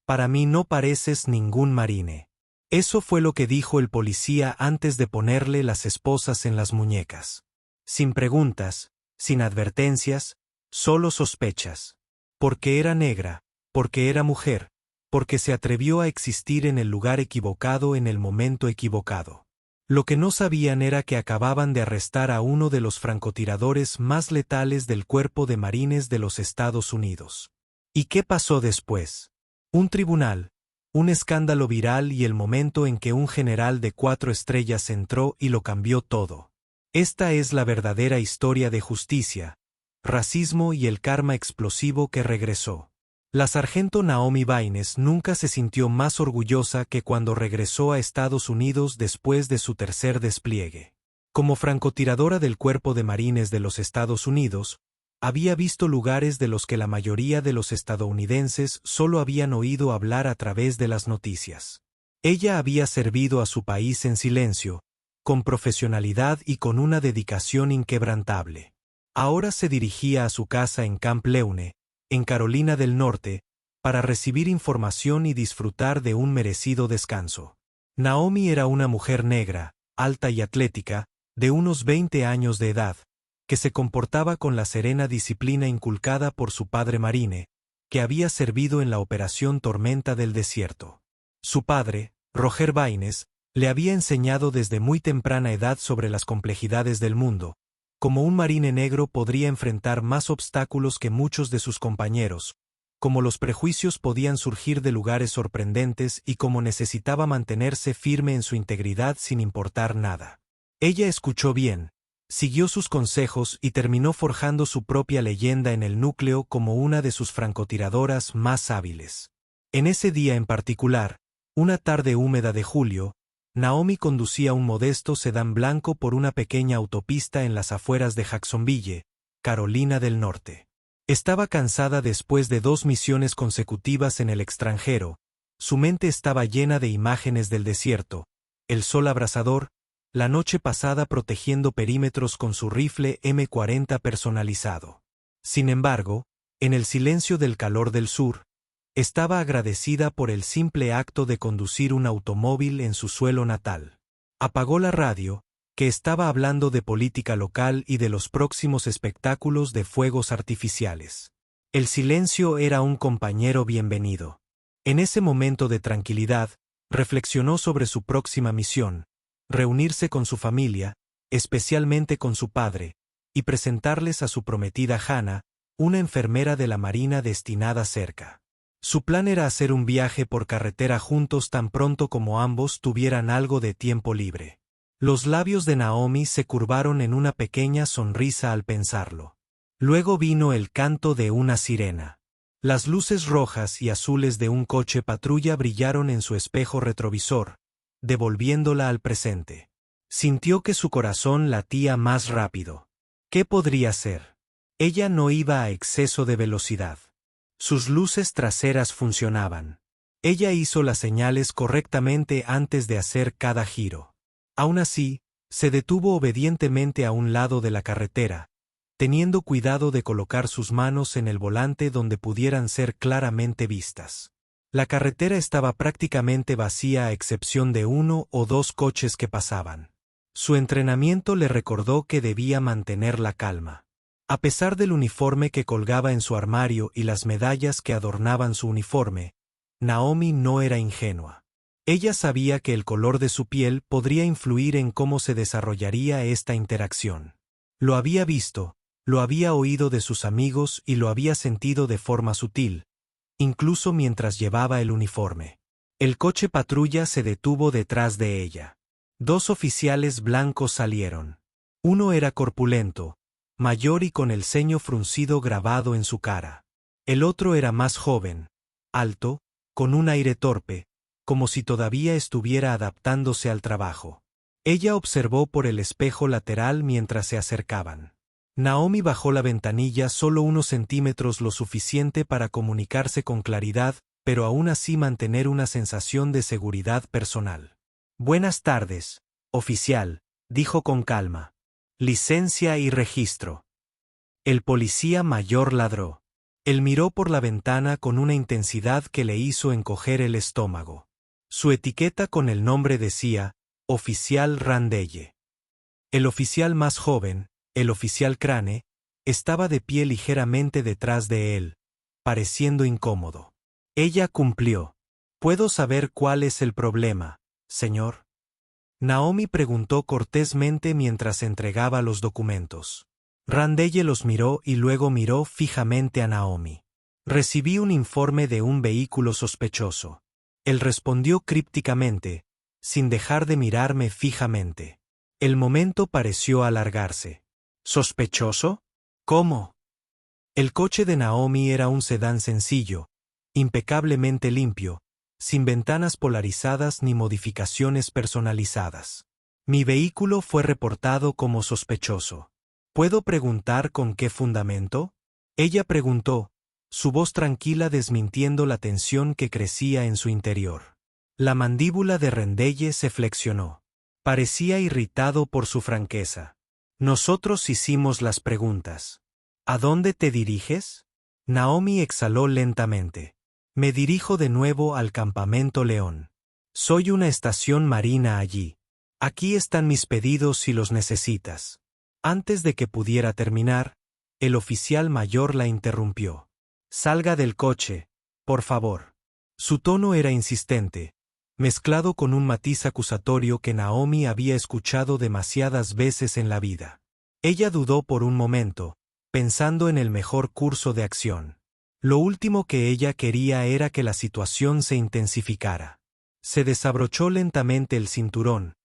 Para mí no pareces ningún marine. Eso fue lo que dijo el policía antes de ponerle las esposas en las muñecas. Sin preguntas, sin advertencias, solo sospechas. Porque era negra, porque era mujer, porque se atrevió a existir en el lugar equivocado en el momento equivocado. Lo que no sabían era que acababan de arrestar a uno de los francotiradores más letales del Cuerpo de Marines de los Estados Unidos. ¿Y qué pasó después? Un tribunal, un escándalo viral y el momento en que un general de 4 estrellas entró y lo cambió todo. Esta es la verdadera historia de justicia, racismo y el karma explosivo que regresó. La sargento Naomi Baines nunca se sintió más orgullosa que cuando regresó a Estados Unidos después de su tercer despliegue. Como francotiradora del Cuerpo de Marines de los Estados Unidos, había visto lugares de los que la mayoría de los estadounidenses solo habían oído hablar a través de las noticias. Ella había servido a su país en silencio, con profesionalidad y con una dedicación inquebrantable. Ahora se dirigía a su casa en Camp Leune, en Carolina del Norte, para recibir información y disfrutar de un merecido descanso. Naomi era una mujer negra, alta y atlética, de unos 20 años de edad, que se comportaba con la serena disciplina inculcada por su padre marine, que había servido en la Operación Tormenta del Desierto. Su padre, Roger Baines, le había enseñado desde muy temprana edad sobre las complejidades del mundo, como un marine negro podría enfrentar más obstáculos que muchos de sus compañeros, como los prejuicios podían surgir de lugares sorprendentes y cómo necesitaba mantenerse firme en su integridad sin importar nada. Ella escuchó bien, siguió sus consejos y terminó forjando su propia leyenda en el núcleo como una de sus francotiradoras más hábiles. En ese día en particular, una tarde húmeda de julio, Naomi conducía un modesto sedán blanco por una pequeña autopista en las afueras de Jacksonville, Carolina del Norte. Estaba cansada después de 2 misiones consecutivas en el extranjero, su mente estaba llena de imágenes del desierto, el sol abrasador, la noche pasada protegiendo perímetros con su rifle M40 personalizado. Sin embargo, en el silencio del calor del sur, estaba agradecida por el simple acto de conducir un automóvil en su suelo natal. Apagó la radio, que estaba hablando de política local y de los próximos espectáculos de fuegos artificiales. El silencio era un compañero bienvenido. En ese momento de tranquilidad, reflexionó sobre su próxima misión, reunirse con su familia, especialmente con su padre, y presentarles a su prometida Hannah, una enfermera de la Marina destinada cerca. Su plan era hacer un viaje por carretera juntos tan pronto como ambos tuvieran algo de tiempo libre. Los labios de Naomi se curvaron en una pequeña sonrisa al pensarlo. Luego vino el canto de una sirena. Las luces rojas y azules de un coche patrulla brillaron en su espejo retrovisor, devolviéndola al presente. Sintió que su corazón latía más rápido. ¿Qué podría ser? Ella no iba a exceso de velocidad. Sus luces traseras funcionaban. Ella hizo las señales correctamente antes de hacer cada giro. Aún así, se detuvo obedientemente a un lado de la carretera, teniendo cuidado de colocar sus manos en el volante donde pudieran ser claramente vistas. La carretera estaba prácticamente vacía a excepción de 1 o 2 coches que pasaban. Su entrenamiento le recordó que debía mantener la calma. A pesar del uniforme que colgaba en su armario y las medallas que adornaban su uniforme, Naomi no era ingenua. Ella sabía que el color de su piel podría influir en cómo se desarrollaría esta interacción. Lo había visto, lo había oído de sus amigos y lo había sentido de forma sutil, incluso mientras llevaba el uniforme. El coche patrulla se detuvo detrás de ella. 2 oficiales blancos salieron. Uno era corpulento, mayor y con el ceño fruncido grabado en su cara. El otro era más joven, alto, con un aire torpe, como si todavía estuviera adaptándose al trabajo. Ella observó por el espejo lateral mientras se acercaban. Naomi bajó la ventanilla solo unos centímetros, lo suficiente para comunicarse con claridad, pero aún así mantener una sensación de seguridad personal. «Buenas tardes, oficial», dijo con calma. «Licencia y registro». El policía mayor ladró. Él miró por la ventana con una intensidad que le hizo encoger el estómago. Su etiqueta con el nombre decía, Oficial Randelle. El oficial más joven, el oficial Crane, estaba de pie ligeramente detrás de él, pareciendo incómodo. Ella cumplió. ¿Puedo saber cuál es el problema, señor? Naomi preguntó cortésmente mientras entregaba los documentos. Randelle los miró y luego miró fijamente a Naomi. Recibí un informe de un vehículo sospechoso. Él respondió crípticamente, sin dejar de mirarme fijamente. El momento pareció alargarse. ¿Sospechoso? ¿Cómo? El coche de Naomi era un sedán sencillo, impecablemente limpio, sin ventanas polarizadas ni modificaciones personalizadas. Mi vehículo fue reportado como sospechoso. ¿Puedo preguntar con qué fundamento? Ella preguntó, su voz tranquila desmintiendo la tensión que crecía en su interior. La mandíbula de Randelle se flexionó. Parecía irritado por su franqueza. Nosotros hicimos las preguntas. ¿A dónde te diriges? Naomi exhaló lentamente. Me dirijo de nuevo al campamento León. Soy una estación marina allí. Aquí están mis pedidos si los necesitas. Antes de que pudiera terminar, el oficial mayor la interrumpió. Salga del coche, por favor. Su tono era insistente, mezclado con un matiz acusatorio que Naomi había escuchado demasiadas veces en la vida. Ella dudó por un momento, pensando en el mejor curso de acción. Lo último que ella quería era que la situación se intensificara. Se desabrochó lentamente el cinturón,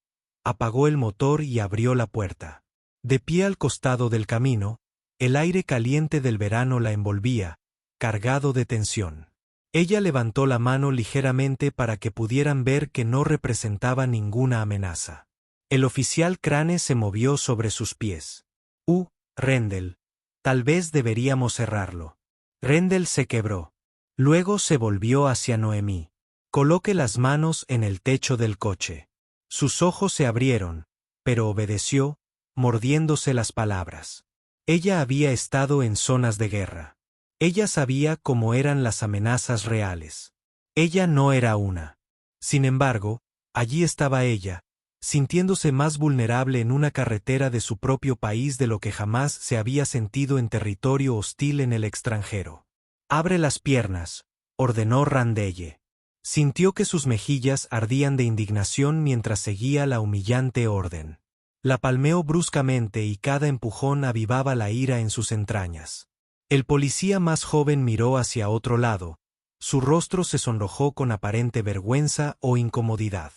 apagó el motor y abrió la puerta. De pie al costado del camino, el aire caliente del verano la envolvía, cargado de tensión. Ella levantó la mano ligeramente para que pudieran ver que no representaba ninguna amenaza. El oficial Crane se movió sobre sus pies. Rendell, tal vez deberíamos cerrarlo. Rendell se quebró. Luego se volvió hacia Noemí. Coloque las manos en el techo del coche. Sus ojos se abrieron, pero obedeció, mordiéndose las palabras. Ella había estado en zonas de guerra. Ella sabía cómo eran las amenazas reales. Ella no era una. Sin embargo, allí estaba ella, sintiéndose más vulnerable en una carretera de su propio país de lo que jamás se había sentido en territorio hostil en el extranjero. Abre las piernas, ordenó Randelle. Sintió que sus mejillas ardían de indignación mientras seguía la humillante orden. La palmeó bruscamente y cada empujón avivaba la ira en sus entrañas. El policía más joven miró hacia otro lado. Su rostro se sonrojó con aparente vergüenza o incomodidad.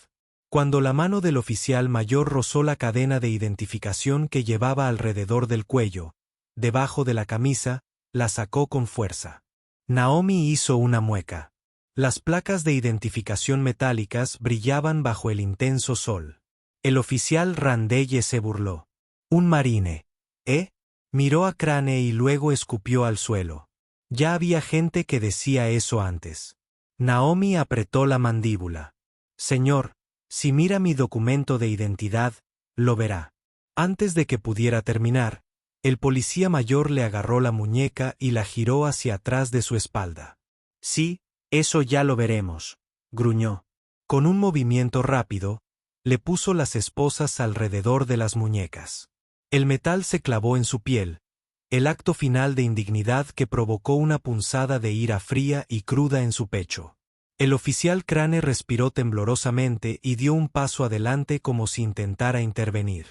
Cuando la mano del oficial mayor rozó la cadena de identificación que llevaba alrededor del cuello, debajo de la camisa, la sacó con fuerza. Naomi hizo una mueca. Las placas de identificación metálicas brillaban bajo el intenso sol. El oficial Randelle se burló. «Un marine, ¿eh?». Miró a Crane y luego escupió al suelo. Ya había gente que decía eso antes. Naomi apretó la mandíbula. «Señor, si mira mi documento de identidad, lo verá». Antes de que pudiera terminar, el policía mayor le agarró la muñeca y la giró hacia atrás de su espalda. «Sí, eso ya lo veremos», gruñó. Con un movimiento rápido, le puso las esposas alrededor de las muñecas. El metal se clavó en su piel, el acto final de indignidad que provocó una punzada de ira fría y cruda en su pecho. El oficial Crane respiró temblorosamente y dio un paso adelante como si intentara intervenir.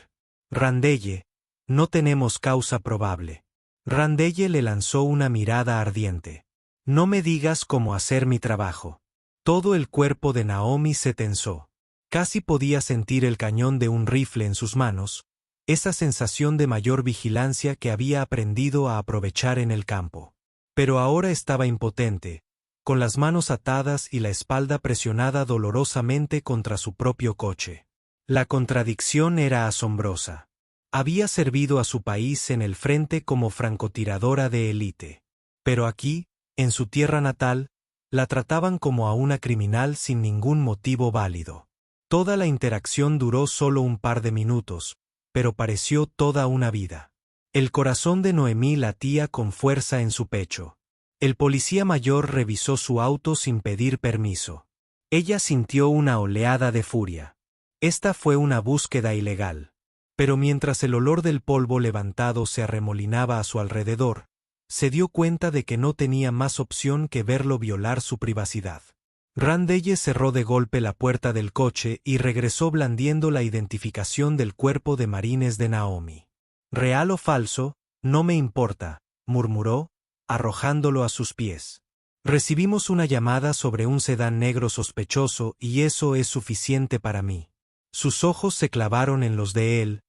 «Randelle, no tenemos causa probable». Randelle le lanzó una mirada ardiente. «No me digas cómo hacer mi trabajo». Todo el cuerpo de Naomi se tensó. Casi podía sentir el cañón de un rifle en sus manos, esa sensación de mayor vigilancia que había aprendido a aprovechar en el campo. Pero ahora estaba impotente, con las manos atadas y la espalda presionada dolorosamente contra su propio coche. La contradicción era asombrosa. Había servido a su país en el frente como francotiradora de élite. Pero aquí, en su tierra natal, la trataban como a una criminal sin ningún motivo válido. Toda la interacción duró solo un par de minutos, pero pareció toda una vida. El corazón de Noemí latía con fuerza en su pecho. El policía mayor revisó su auto sin pedir permiso. Ella sintió una oleada de furia. Esta fue una búsqueda ilegal. Pero mientras el olor del polvo levantado se arremolinaba a su alrededor, se dio cuenta de que no tenía más opción que verlo violar su privacidad. Randelle cerró de golpe la puerta del coche y regresó blandiendo la identificación del cuerpo de marines de Naomi. «¿Real o falso? No me importa», murmuró, arrojándolo a sus pies. «Recibimos una llamada sobre un sedán negro sospechoso y eso es suficiente para mí». Sus ojos se clavaron en los de él.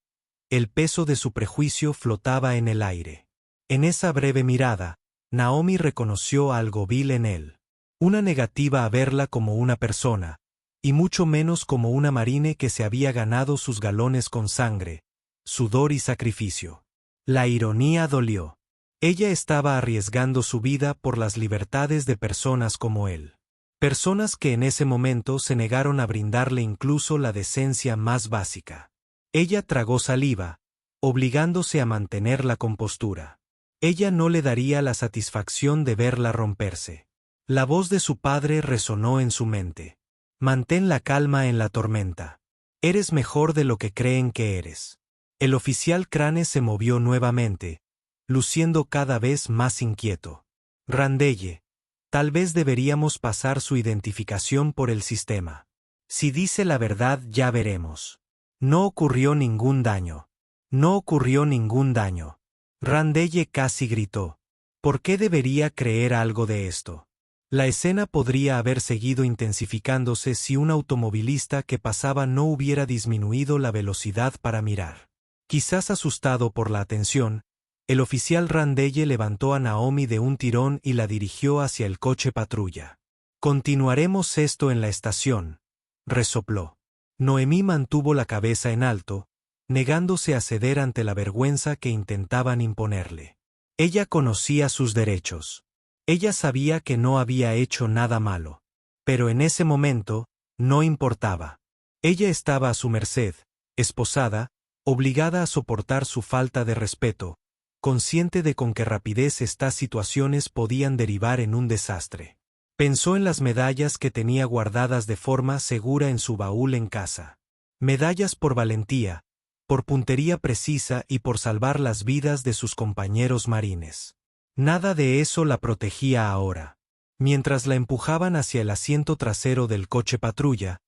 El peso de su prejuicio flotaba en el aire. En esa breve mirada, Naomi reconoció algo vil en él. Una negativa a verla como una persona, y mucho menos como una marine que se había ganado sus galones con sangre, sudor y sacrificio. La ironía dolió. Ella estaba arriesgando su vida por las libertades de personas como él. Personas que en ese momento se negaron a brindarle incluso la decencia más básica. Ella tragó saliva, obligándose a mantener la compostura. Ella no le daría la satisfacción de verla romperse. La voz de su padre resonó en su mente. «Mantén la calma en la tormenta. Eres mejor de lo que creen que eres». El oficial Crane se movió nuevamente, luciendo cada vez más inquieto. «Randelle, tal vez deberíamos pasar su identificación por el sistema. Si dice la verdad ya veremos». No ocurrió ningún daño. No ocurrió ningún daño. Randelle casi gritó. ¿Por qué debería creer algo de esto? La escena podría haber seguido intensificándose si un automovilista que pasaba no hubiera disminuido la velocidad para mirar. Quizás asustado por la atención, el oficial Randelle levantó a Naomi de un tirón y la dirigió hacia el coche patrulla. «Continuaremos esto en la estación», resopló. Noemí mantuvo la cabeza en alto, negándose a ceder ante la vergüenza que intentaban imponerle. Ella conocía sus derechos. Ella sabía que no había hecho nada malo. Pero en ese momento, no importaba. Ella estaba a su merced, esposada, obligada a soportar su falta de respeto, consciente de con qué rapidez estas situaciones podían derivar en un desastre. Pensó en las medallas que tenía guardadas de forma segura en su baúl en casa. Medallas por valentía, por puntería precisa y por salvar las vidas de sus compañeros marines. Nada de eso la protegía ahora. Mientras la empujaban hacia el asiento trasero del coche patrulla,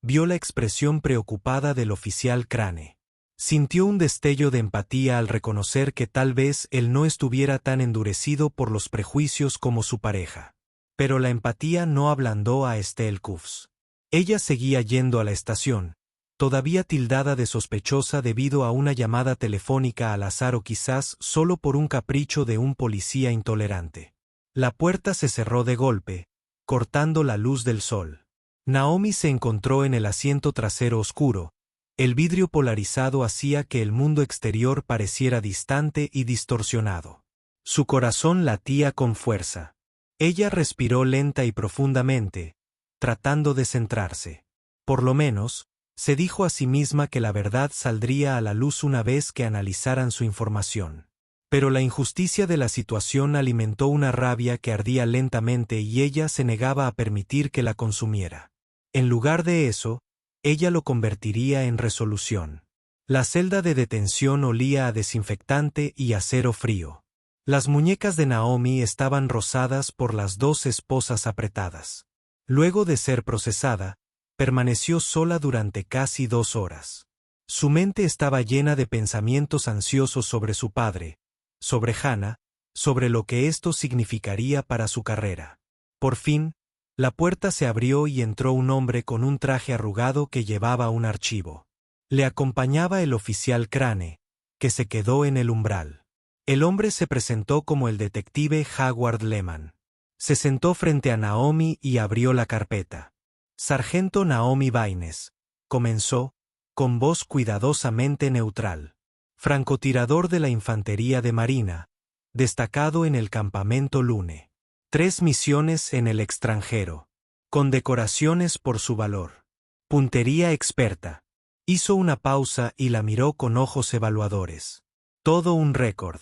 vio la expresión preocupada del oficial Crane. Sintió un destello de empatía al reconocer que tal vez él no estuviera tan endurecido por los prejuicios como su pareja. Pero la empatía no ablandó a Estelle Cuffs. Ella seguía yendo a la estación, todavía tildada de sospechosa debido a una llamada telefónica al azar o quizás solo por un capricho de un policía intolerante. La puerta se cerró de golpe, cortando la luz del sol. Naomi se encontró en el asiento trasero oscuro. El vidrio polarizado hacía que el mundo exterior pareciera distante y distorsionado. Su corazón latía con fuerza. Ella respiró lenta y profundamente, tratando de centrarse. Por lo menos, se dijo a sí misma que la verdad saldría a la luz una vez que analizaran su información. Pero la injusticia de la situación alimentó una rabia que ardía lentamente y ella se negaba a permitir que la consumiera. En lugar de eso, ella lo convertiría en resolución. La celda de detención olía a desinfectante y acero frío. Las muñecas de Naomi estaban rozadas por las dos esposas apretadas. Luego de ser procesada, permaneció sola durante casi 2 horas. Su mente estaba llena de pensamientos ansiosos sobre su padre, sobre Hannah, sobre lo que esto significaría para su carrera. Por fin, la puerta se abrió y entró un hombre con un traje arrugado que llevaba un archivo. Le acompañaba el oficial Crane, que se quedó en el umbral. El hombre se presentó como el detective Howard Lehman. Se sentó frente a Naomi y abrió la carpeta. «Sargento Naomi Baines», comenzó, con voz cuidadosamente neutral. «Francotirador de la Infantería de Marina, destacado en el campamento Lune. 3 misiones en el extranjero. Condecoraciones por su valor. Puntería experta». Hizo una pausa y la miró con ojos evaluadores. «Todo un récord».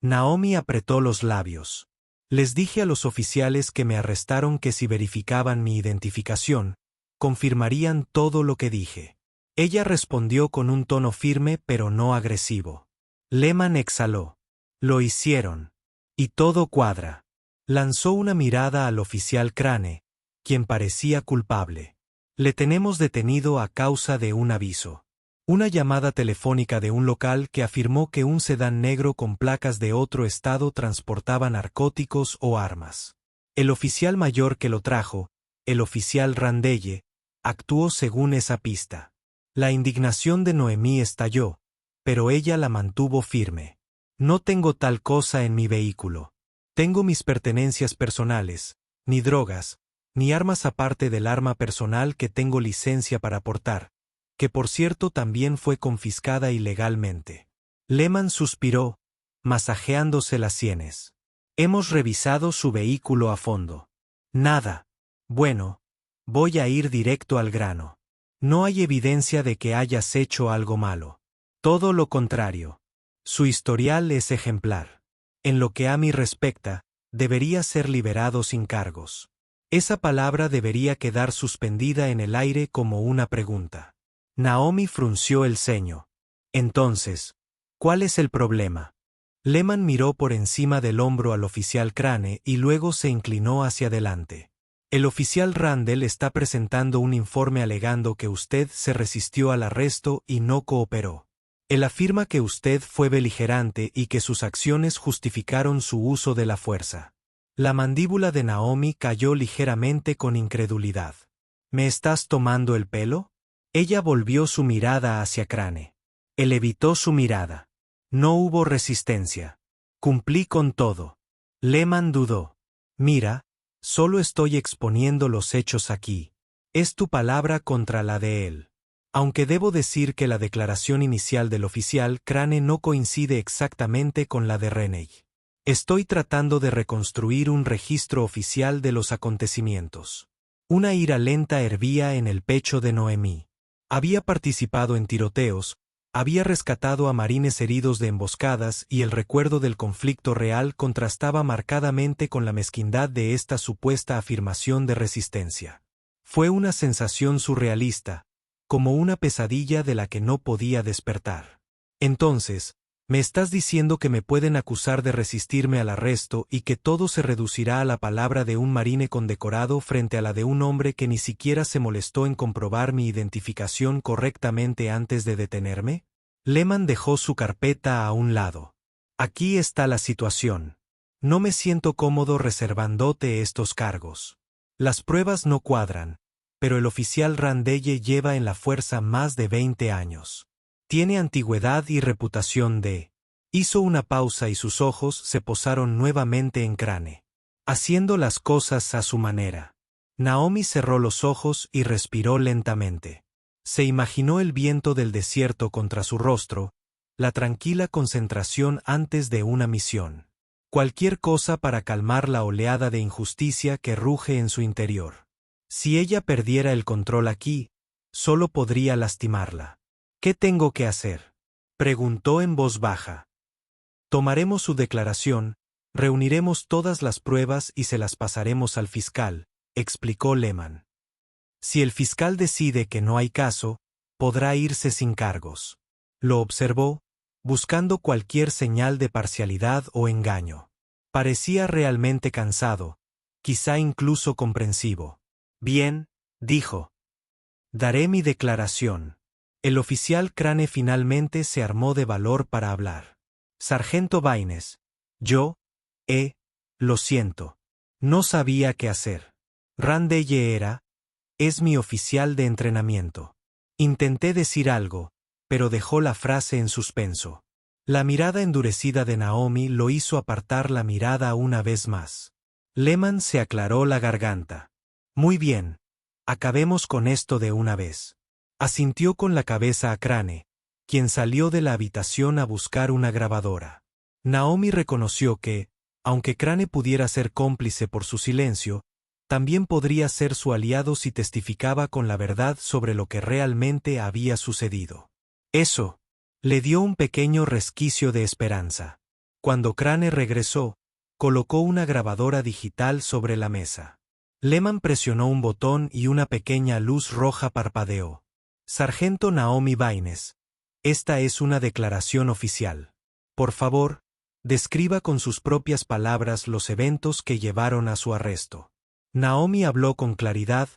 Naomi apretó los labios. Les dije a los oficiales que me arrestaron que si verificaban mi identificación, confirmarían todo lo que dije. Ella respondió con un tono firme pero no agresivo. Lehman exhaló. Lo hicieron. Y todo cuadra. Lanzó una mirada al oficial Crane, quien parecía culpable. Le tenemos detenido a causa de un aviso. Una llamada telefónica de un local que afirmó que un sedán negro con placas de otro estado transportaba narcóticos o armas. El oficial mayor que lo trajo, el oficial Randelle, actuó según esa pista. La indignación de Noemí estalló, pero ella la mantuvo firme. No tengo tal cosa en mi vehículo. Tengo mis pertenencias personales, ni drogas, ni armas aparte del arma personal que tengo licencia para portar, que por cierto también fue confiscada ilegalmente. Lehman suspiró, masajeándose las sienes. Hemos revisado su vehículo a fondo. Nada. Bueno, voy a ir directo al grano. No hay evidencia de que hayas hecho algo malo. Todo lo contrario. Su historial es ejemplar. En lo que a mí respecta, debería ser liberado sin cargos. Esa palabra debería quedar suspendida en el aire como una pregunta. Naomi frunció el ceño. Entonces, ¿cuál es el problema? Lehman miró por encima del hombro al oficial Crane y luego se inclinó hacia adelante. El oficial Randall está presentando un informe alegando que usted se resistió al arresto y no cooperó. Él afirma que usted fue beligerante y que sus acciones justificaron su uso de la fuerza. La mandíbula de Naomi cayó ligeramente con incredulidad. ¿Me estás tomando el pelo? Ella volvió su mirada hacia Crane. Él evitó su mirada. No hubo resistencia. Cumplí con todo. Lehman dudó. Mira, solo estoy exponiendo los hechos aquí. Es tu palabra contra la de él. Aunque debo decir que la declaración inicial del oficial Crane no coincide exactamente con la de Reney. Estoy tratando de reconstruir un registro oficial de los acontecimientos. Una ira lenta hervía en el pecho de Noemí. Había participado en tiroteos, había rescatado a marines heridos de emboscadas y el recuerdo del conflicto real contrastaba marcadamente con la mezquindad de esta supuesta afirmación de resistencia. Fue una sensación surrealista, como una pesadilla de la que no podía despertar. Entonces, ¿me estás diciendo que me pueden acusar de resistirme al arresto y que todo se reducirá a la palabra de un marine condecorado frente a la de un hombre que ni siquiera se molestó en comprobar mi identificación correctamente antes de detenerme? Lehman dejó su carpeta a un lado. Aquí está la situación. No me siento cómodo reservándote estos cargos. Las pruebas no cuadran, pero el oficial Randelle lleva en la fuerza más de 20 años. Tiene antigüedad y reputación de... Hizo una pausa y sus ojos se posaron nuevamente en Crane. Haciendo las cosas a su manera. Naomi cerró los ojos y respiró lentamente. Se imaginó el viento del desierto contra su rostro, la tranquila concentración antes de una misión. Cualquier cosa para calmar la oleada de injusticia que ruge en su interior. Si ella perdiera el control aquí, solo podría lastimarla. ¿Qué tengo que hacer?, preguntó en voz baja. Tomaremos su declaración, reuniremos todas las pruebas y se las pasaremos al fiscal, explicó Lehman. Si el fiscal decide que no hay caso, podrá irse sin cargos. Lo observó, buscando cualquier señal de parcialidad o engaño. Parecía realmente cansado, quizá incluso comprensivo. Bien, dijo. Daré mi declaración. El oficial Crane finalmente se armó de valor para hablar. Sargento Baines, lo siento. No sabía qué hacer. Randelle es mi oficial de entrenamiento. Intenté decir algo, pero dejó la frase en suspenso. La mirada endurecida de Naomi lo hizo apartar la mirada una vez más. Lehman se aclaró la garganta. Muy bien. Acabemos con esto de una vez. Asintió con la cabeza a Crane, quien salió de la habitación a buscar una grabadora. Naomi reconoció que, aunque Crane pudiera ser cómplice por su silencio, también podría ser su aliado si testificaba con la verdad sobre lo que realmente había sucedido. Eso le dio un pequeño resquicio de esperanza. Cuando Crane regresó, colocó una grabadora digital sobre la mesa. Lehman presionó un botón y una pequeña luz roja parpadeó. Sargento Naomi Baines, esta es una declaración oficial. Por favor, describa con sus propias palabras los eventos que llevaron a su arresto. Naomi habló con claridad,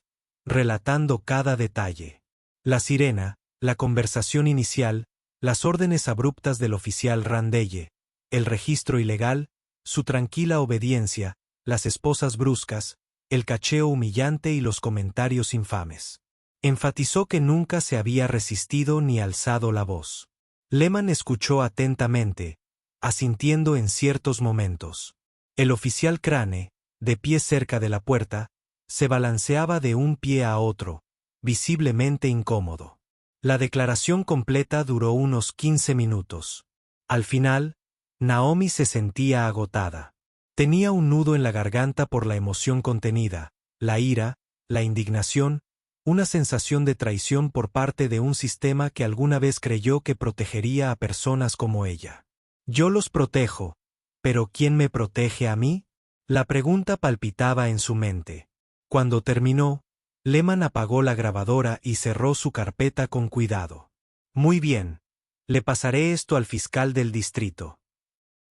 relatando cada detalle. La sirena, la conversación inicial, las órdenes abruptas del oficial Randeye, el registro ilegal, su tranquila obediencia, las esposas bruscas, el cacheo humillante y los comentarios infames. Enfatizó que nunca se había resistido ni alzado la voz. Lehman escuchó atentamente, asintiendo en ciertos momentos. El oficial Crane, de pie cerca de la puerta, se balanceaba de un pie a otro, visiblemente incómodo. La declaración completa duró unos 15 minutos. Al final, Naomi se sentía agotada. Tenía un nudo en la garganta por la emoción contenida, la ira, la indignación, una sensación de traición por parte de un sistema que alguna vez creyó que protegería a personas como ella. Yo los protejo, pero ¿quién me protege a mí? La pregunta palpitaba en su mente. Cuando terminó, Lehman apagó la grabadora y cerró su carpeta con cuidado. Muy bien, le pasaré esto al fiscal del distrito.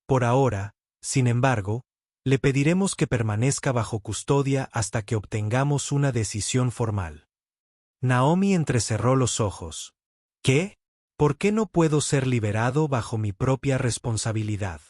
Por ahora, sin embargo, le pediremos que permanezca bajo custodia hasta que obtengamos una decisión formal. Naomi entrecerró los ojos. ¿Qué? ¿Por qué no puedo ser liberado bajo mi propia responsabilidad?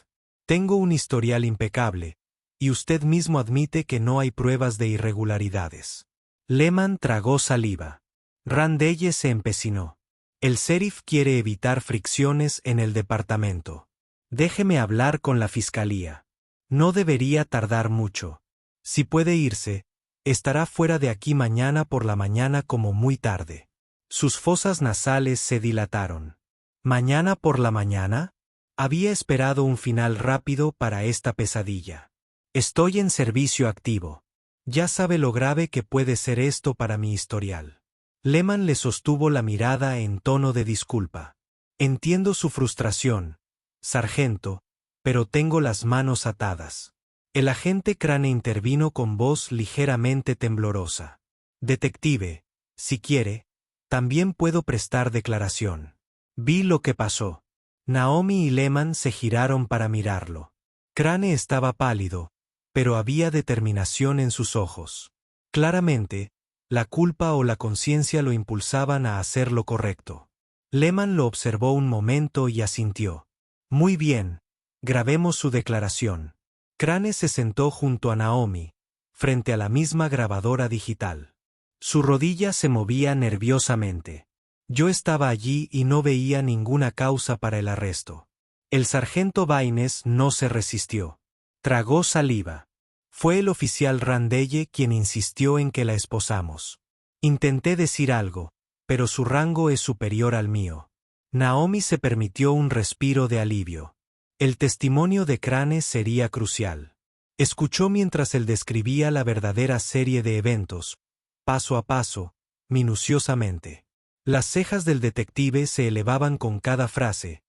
Tengo un historial impecable, y usted mismo admite que no hay pruebas de irregularidades. Lehman tragó saliva. Randeye se empecinó. El sheriff quiere evitar fricciones en el departamento. Déjeme hablar con la fiscalía. No debería tardar mucho. Si puede irse, estará fuera de aquí mañana por la mañana como muy tarde. Sus fosas nasales se dilataron. ¿Mañana por la mañana? Había esperado un final rápido para esta pesadilla. Estoy en servicio activo. Ya sabe lo grave que puede ser esto para mi historial. Lehman le sostuvo la mirada en tono de disculpa. Entiendo su frustración, sargento, pero tengo las manos atadas. El agente Crane intervino con voz ligeramente temblorosa. Detective, si quiere, también puedo prestar declaración. Vi lo que pasó. Naomi y Lehman se giraron para mirarlo. Crane estaba pálido, pero había determinación en sus ojos. Claramente, la culpa o la conciencia lo impulsaban a hacer lo correcto. Lehman lo observó un momento y asintió. Muy bien, grabemos su declaración. Crane se sentó junto a Naomi, frente a la misma grabadora digital. Su rodilla se movía nerviosamente. Yo estaba allí y no veía ninguna causa para el arresto. El sargento Baines no se resistió. Tragó saliva. Fue el oficial Randeye quien insistió en que la esposamos. Intenté decir algo, pero su rango es superior al mío. Naomi se permitió un respiro de alivio. El testimonio de Crane sería crucial. Escuchó mientras él describía la verdadera serie de eventos, paso a paso, minuciosamente. Las cejas del detective se elevaban con cada frase,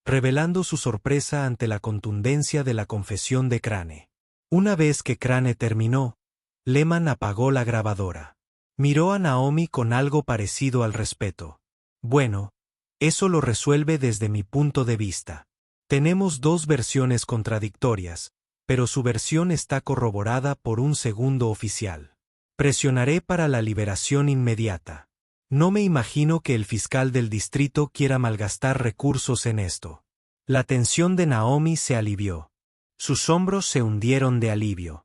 revelando su sorpresa ante la contundencia de la confesión de Crane. Una vez que Crane terminó, Lehman apagó la grabadora. Miró a Naomi con algo parecido al respeto. Bueno, eso lo resuelve desde mi punto de vista. Tenemos dos versiones contradictorias, pero su versión está corroborada por un segundo oficial. Presionaré para la liberación inmediata. No me imagino que el fiscal del distrito quiera malgastar recursos en esto. La tensión de Naomi se alivió. Sus hombros se hundieron de alivio.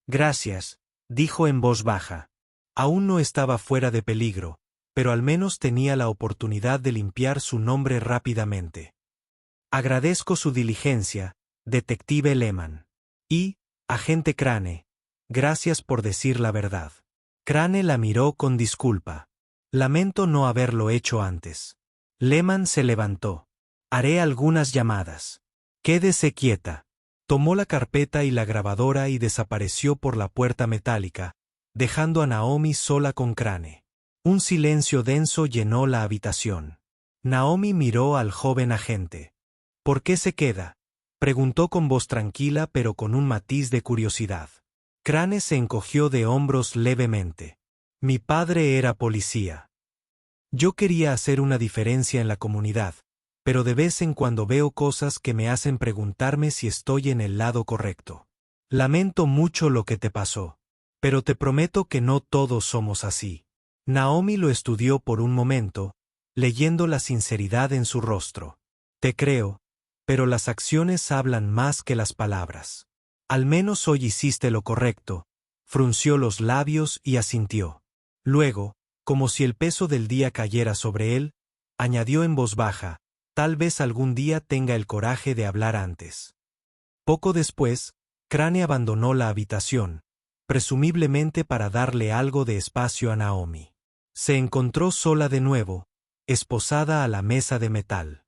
Gracias, dijo en voz baja. Aún no estaba fuera de peligro, pero al menos tenía la oportunidad de limpiar su nombre rápidamente. Agradezco su diligencia, detective Lehman. Y, agente Crane, gracias por decir la verdad. Crane la miró con disculpa. Lamento no haberlo hecho antes. Lehman se levantó. Haré algunas llamadas. Quédese quieta. Tomó la carpeta y la grabadora y desapareció por la puerta metálica, dejando a Naomi sola con Crane. Un silencio denso llenó la habitación. Naomi miró al joven agente. ¿Por qué se queda? Preguntó con voz tranquila pero con un matiz de curiosidad. Crane se encogió de hombros levemente. Mi padre era policía. Yo quería hacer una diferencia en la comunidad, pero de vez en cuando veo cosas que me hacen preguntarme si estoy en el lado correcto. Lamento mucho lo que te pasó, pero te prometo que no todos somos así. Naomi lo estudió por un momento, leyendo la sinceridad en su rostro. Te creo, pero las acciones hablan más que las palabras. Al menos hoy hiciste lo correcto, frunció los labios y asintió. Luego, como si el peso del día cayera sobre él, añadió en voz baja, tal vez algún día tenga el coraje de hablar antes. Poco después, Crane abandonó la habitación, presumiblemente para darle algo de espacio a Naomi. Se encontró sola de nuevo, esposada a la mesa de metal.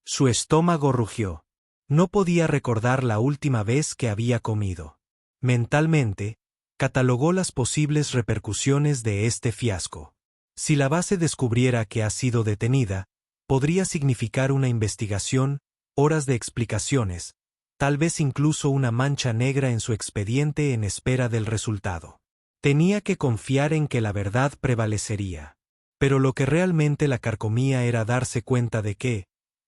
Su estómago rugió. No podía recordar la última vez que había comido. Mentalmente, catalogó las posibles repercusiones de este fiasco. Si la base descubriera que ha sido detenida, podría significar una investigación, horas de explicaciones, tal vez incluso una mancha negra en su expediente en espera del resultado. Tenía que confiar en que la verdad prevalecería. Pero lo que realmente la carcomía era darse cuenta de que,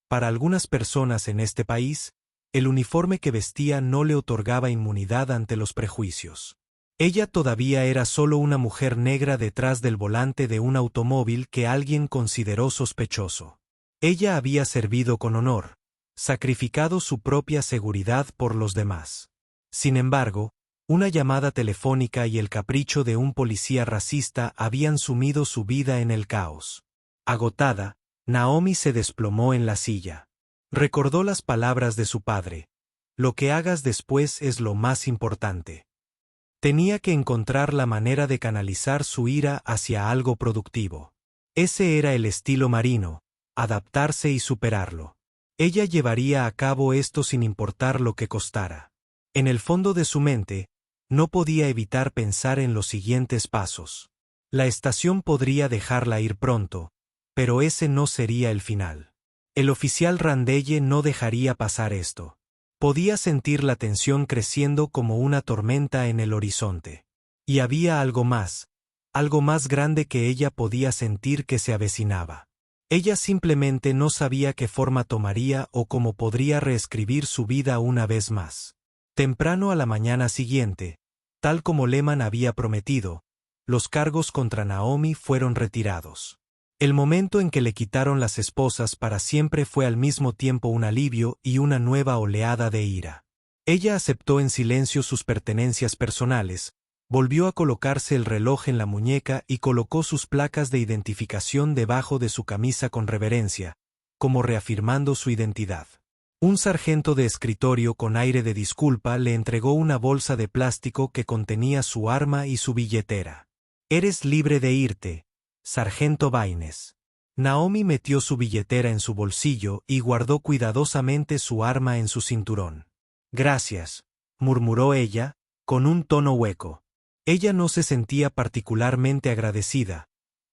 para algunas personas en este país, el uniforme que vestía no le otorgaba inmunidad ante los prejuicios. Ella todavía era solo una mujer negra detrás del volante de un automóvil que alguien consideró sospechoso. Ella había servido con honor, sacrificado su propia seguridad por los demás. Sin embargo, una llamada telefónica y el capricho de un policía racista habían sumido su vida en el caos. Agotada, Naomi se desplomó en la silla. Recordó las palabras de su padre: lo que hagas después es lo más importante. Tenía que encontrar la manera de canalizar su ira hacia algo productivo. Ese era el estilo marino, adaptarse y superarlo. Ella llevaría a cabo esto sin importar lo que costara. En el fondo de su mente, no podía evitar pensar en los siguientes pasos. La estación podría dejarla ir pronto, pero ese no sería el final. El oficial Randelle no dejaría pasar esto. Podía sentir la tensión creciendo como una tormenta en el horizonte. Y había algo más grande que ella podía sentir que se avecinaba. Ella simplemente no sabía qué forma tomaría o cómo podría reescribir su vida una vez más. Temprano a la mañana siguiente, tal como Lehman había prometido, los cargos contra Naomi fueron retirados. El momento en que le quitaron las esposas para siempre fue al mismo tiempo un alivio y una nueva oleada de ira. Ella aceptó en silencio sus pertenencias personales, volvió a colocarse el reloj en la muñeca y colocó sus placas de identificación debajo de su camisa con reverencia, como reafirmando su identidad. Un sargento de escritorio con aire de disculpa le entregó una bolsa de plástico que contenía su arma y su billetera. «Eres libre de irte, sargento Baines». Naomi metió su billetera en su bolsillo y guardó cuidadosamente su arma en su cinturón. «Gracias», murmuró ella, con un tono hueco. Ella no se sentía particularmente agradecida,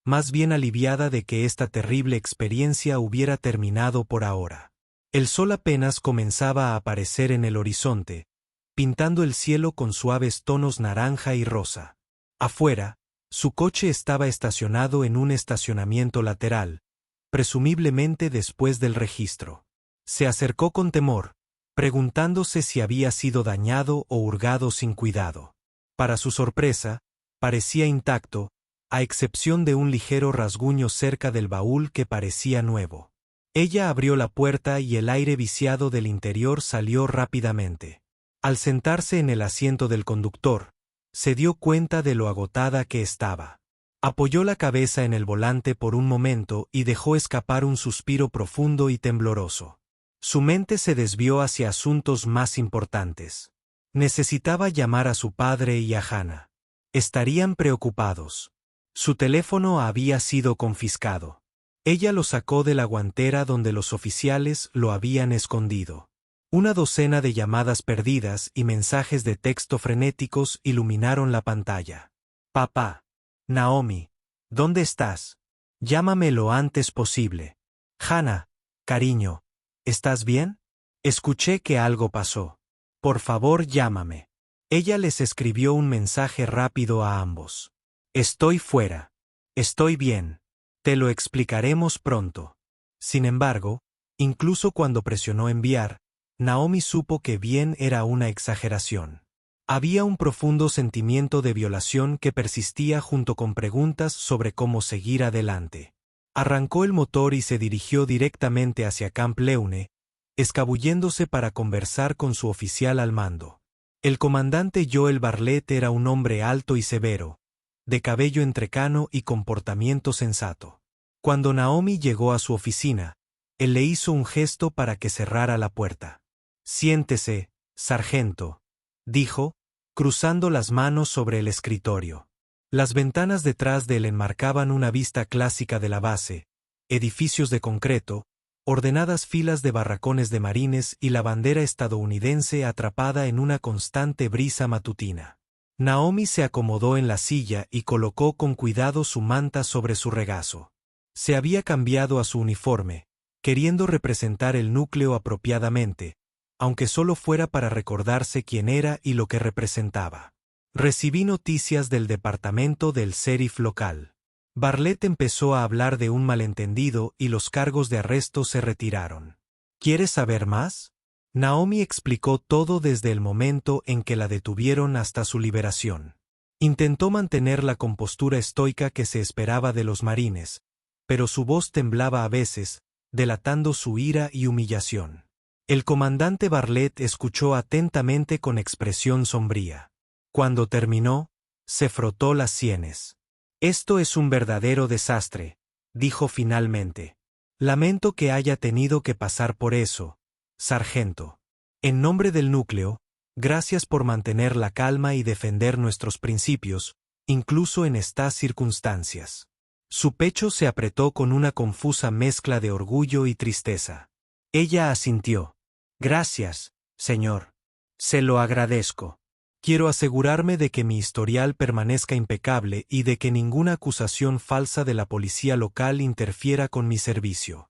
más bien aliviada de que esta terrible experiencia hubiera terminado por ahora. El sol apenas comenzaba a aparecer en el horizonte, pintando el cielo con suaves tonos naranja y rosa. Afuera, su coche estaba estacionado en un estacionamiento lateral, presumiblemente después del registro. Se acercó con temor, preguntándose si había sido dañado o hurgado sin cuidado. Para su sorpresa, parecía intacto, a excepción de un ligero rasguño cerca del baúl que parecía nuevo. Ella abrió la puerta y el aire viciado del interior salió rápidamente. Al sentarse en el asiento del conductor, se dio cuenta de lo agotada que estaba. Apoyó la cabeza en el volante por un momento y dejó escapar un suspiro profundo y tembloroso. Su mente se desvió hacia asuntos más importantes. Necesitaba llamar a su padre y a Hannah. Estarían preocupados. Su teléfono había sido confiscado. Ella lo sacó de la guantera donde los oficiales lo habían escondido. Una docena de llamadas perdidas y mensajes de texto frenéticos iluminaron la pantalla. «Papá. Naomi. ¿Dónde estás? Llámame lo antes posible. Hannah. Cariño. ¿Estás bien? Escuché que algo pasó. Por favor, llámame. Ella les escribió un mensaje rápido a ambos. Estoy fuera. Estoy bien. Te lo explicaremos pronto. Sin embargo, incluso cuando presionó enviar, Naomi supo que bien era una exageración. Había un profundo sentimiento de violación que persistía junto con preguntas sobre cómo seguir adelante. Arrancó el motor y se dirigió directamente hacia Camp Leune, escabulléndose para conversar con su oficial al mando. El comandante Joel Bartlett era un hombre alto y severo, de cabello entrecano y comportamiento sensato. Cuando Naomi llegó a su oficina, él le hizo un gesto para que cerrara la puerta. «Siéntese, sargento», dijo, cruzando las manos sobre el escritorio. Las ventanas detrás de él enmarcaban una vista clásica de la base, edificios de concreto, ordenadas filas de barracones de marines y la bandera estadounidense atrapada en una constante brisa matutina. Naomi se acomodó en la silla y colocó con cuidado su manta sobre su regazo. Se había cambiado a su uniforme, queriendo representar el núcleo apropiadamente, aunque solo fuera para recordarse quién era y lo que representaba. Recibí noticias del departamento del sheriff local. Bartlett empezó a hablar de un malentendido y los cargos de arresto se retiraron. ¿Quieres saber más? Naomi explicó todo desde el momento en que la detuvieron hasta su liberación. Intentó mantener la compostura estoica que se esperaba de los marines, pero su voz temblaba a veces, delatando su ira y humillación. El comandante Bartlett escuchó atentamente con expresión sombría. Cuando terminó, se frotó las sienes. «Esto es un verdadero desastre», dijo finalmente. «Lamento que haya tenido que pasar por eso, sargento. En nombre del núcleo, gracias por mantener la calma y defender nuestros principios, incluso en estas circunstancias». Su pecho se apretó con una confusa mezcla de orgullo y tristeza. Ella asintió. «Gracias, señor. Se lo agradezco. Quiero asegurarme de que mi historial permanezca impecable y de que ninguna acusación falsa de la policía local interfiera con mi servicio».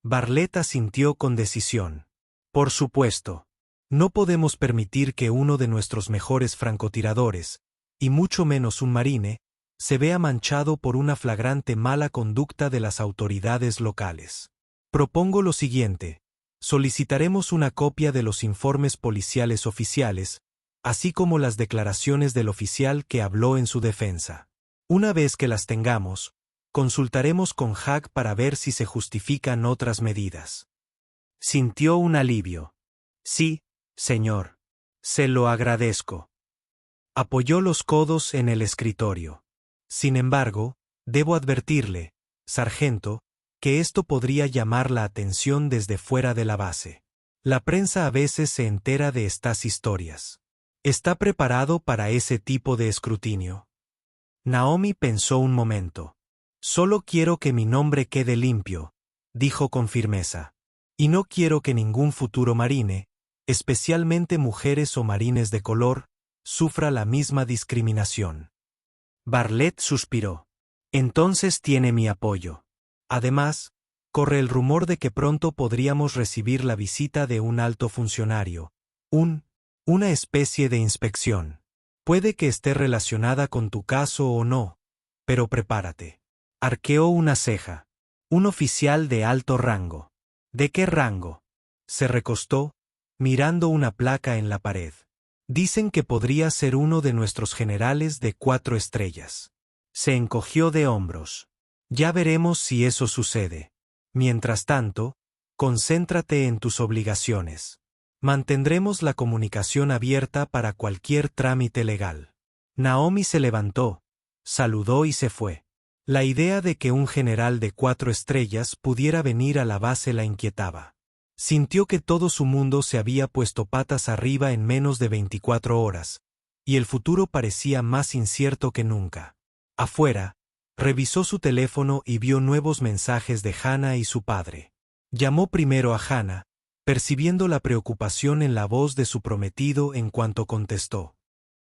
Bartlett asintió con decisión. «Por supuesto. No podemos permitir que uno de nuestros mejores francotiradores, y mucho menos un marine, se vea manchado por una flagrante mala conducta de las autoridades locales. Propongo lo siguiente. Solicitaremos una copia de los informes policiales oficiales, así como las declaraciones del oficial que habló en su defensa. Una vez que las tengamos, consultaremos con Hack para ver si se justifican otras medidas». Sintió un alivio. «Sí, señor. Se lo agradezco». Apoyó los codos en el escritorio. «Sin embargo, debo advertirle, sargento, que esto podría llamar la atención desde fuera de la base. La prensa a veces se entera de estas historias. ¿Está preparado para ese tipo de escrutinio?» Naomi pensó un momento. «Solo quiero que mi nombre quede limpio», dijo con firmeza. «Y no quiero que ningún futuro marine, especialmente mujeres o marines de color, sufra la misma discriminación». Bartlett suspiró. «Entonces tiene mi apoyo. Además, corre el rumor de que pronto podríamos recibir la visita de un alto funcionario, una especie de inspección. Puede que esté relacionada con tu caso o no, pero prepárate». Arqueó una ceja. «Un oficial de alto rango». «¿De qué rango?». Se recostó, mirando una placa en la pared. «Dicen que podría ser uno de nuestros generales de 4 estrellas». Se encogió de hombros. «Ya veremos si eso sucede. Mientras tanto, concéntrate en tus obligaciones. Mantendremos la comunicación abierta para cualquier trámite legal». Naomi se levantó, saludó y se fue. La idea de que un general de 4 estrellas pudiera venir a la base la inquietaba. Sintió que todo su mundo se había puesto patas arriba en menos de 24 horas, y el futuro parecía más incierto que nunca. Afuera, revisó su teléfono y vio nuevos mensajes de Hannah y su padre. Llamó primero a Hannah, percibiendo la preocupación en la voz de su prometido en cuanto contestó.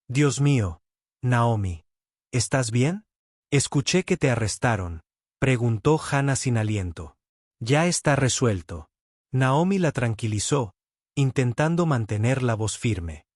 «Dios mío, Naomi, ¿estás bien? Escuché que te arrestaron», preguntó Hannah sin aliento. «Ya está resuelto». Naomi la tranquilizó, intentando mantener la voz firme.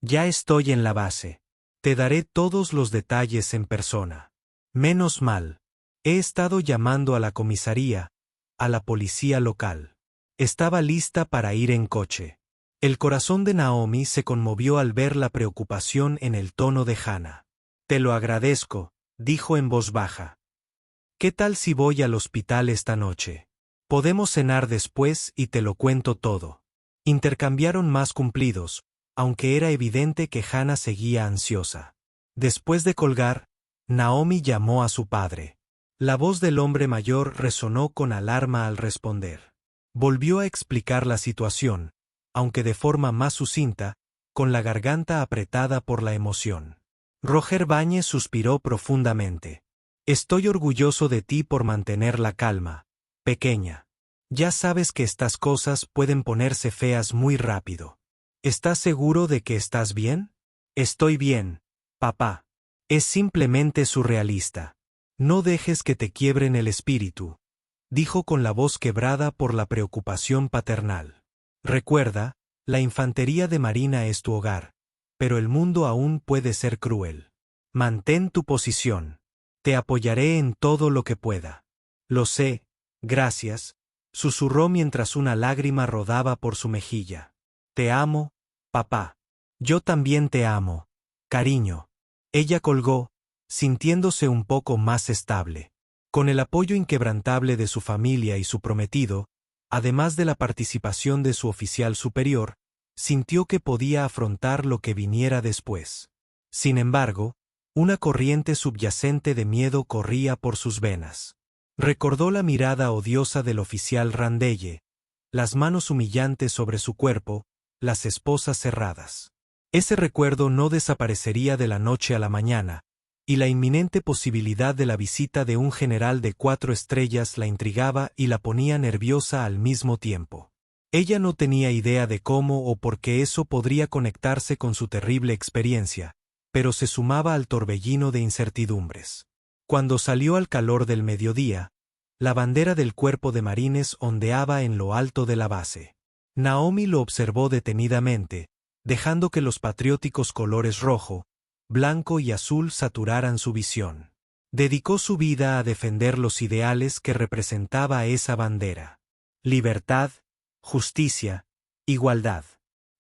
Ya estoy en la base. Te daré todos los detalles en persona. Menos mal. He estado llamando a la comisaría, a la policía local. Estaba lista para ir en coche. El corazón de Naomi se conmovió al ver la preocupación en el tono de Hannah. Te lo agradezco, dijo en voz baja. ¿Qué tal si voy al hospital esta noche? Podemos cenar después y te lo cuento todo. Intercambiaron más cumplidos, aunque era evidente que Hannah seguía ansiosa. Después de colgar, Naomi llamó a su padre. La voz del hombre mayor resonó con alarma al responder. Volvió a explicar la situación, aunque de forma más sucinta, con la garganta apretada por la emoción. Roger Báñez suspiró profundamente. Estoy orgulloso de ti por mantener la calma, pequeña. Ya sabes que estas cosas pueden ponerse feas muy rápido. ¿Estás seguro de que estás bien? Estoy bien, papá. Es simplemente surrealista. No dejes que te quiebren el espíritu, dijo con la voz quebrada por la preocupación paternal. Recuerda, la infantería de marina es tu hogar, pero el mundo aún puede ser cruel. Mantén tu posición. Te apoyaré en todo lo que pueda. Lo sé, gracias, susurró mientras una lágrima rodaba por su mejilla. Te amo, papá. Yo también te amo, cariño. Ella colgó, sintiéndose un poco más estable. Con el apoyo inquebrantable de su familia y su prometido, además de la participación de su oficial superior, sintió que podía afrontar lo que viniera después. Sin embargo, una corriente subyacente de miedo corría por sus venas. Recordó la mirada odiosa del oficial Randelle, las manos humillantes sobre su cuerpo, las esposas cerradas. Ese recuerdo no desaparecería de la noche a la mañana, y la inminente posibilidad de la visita de un general de 4 estrellas la intrigaba y la ponía nerviosa al mismo tiempo. Ella no tenía idea de cómo o por qué eso podría conectarse con su terrible experiencia, pero se sumaba al torbellino de incertidumbres. Cuando salió al calor del mediodía, la bandera del cuerpo de marines ondeaba en lo alto de la base. Naomi lo observó detenidamente, dejando que los patrióticos colores rojo, blanco y azul saturaran su visión. Dedicó su vida a defender los ideales que representaba esa bandera. Libertad, justicia, igualdad.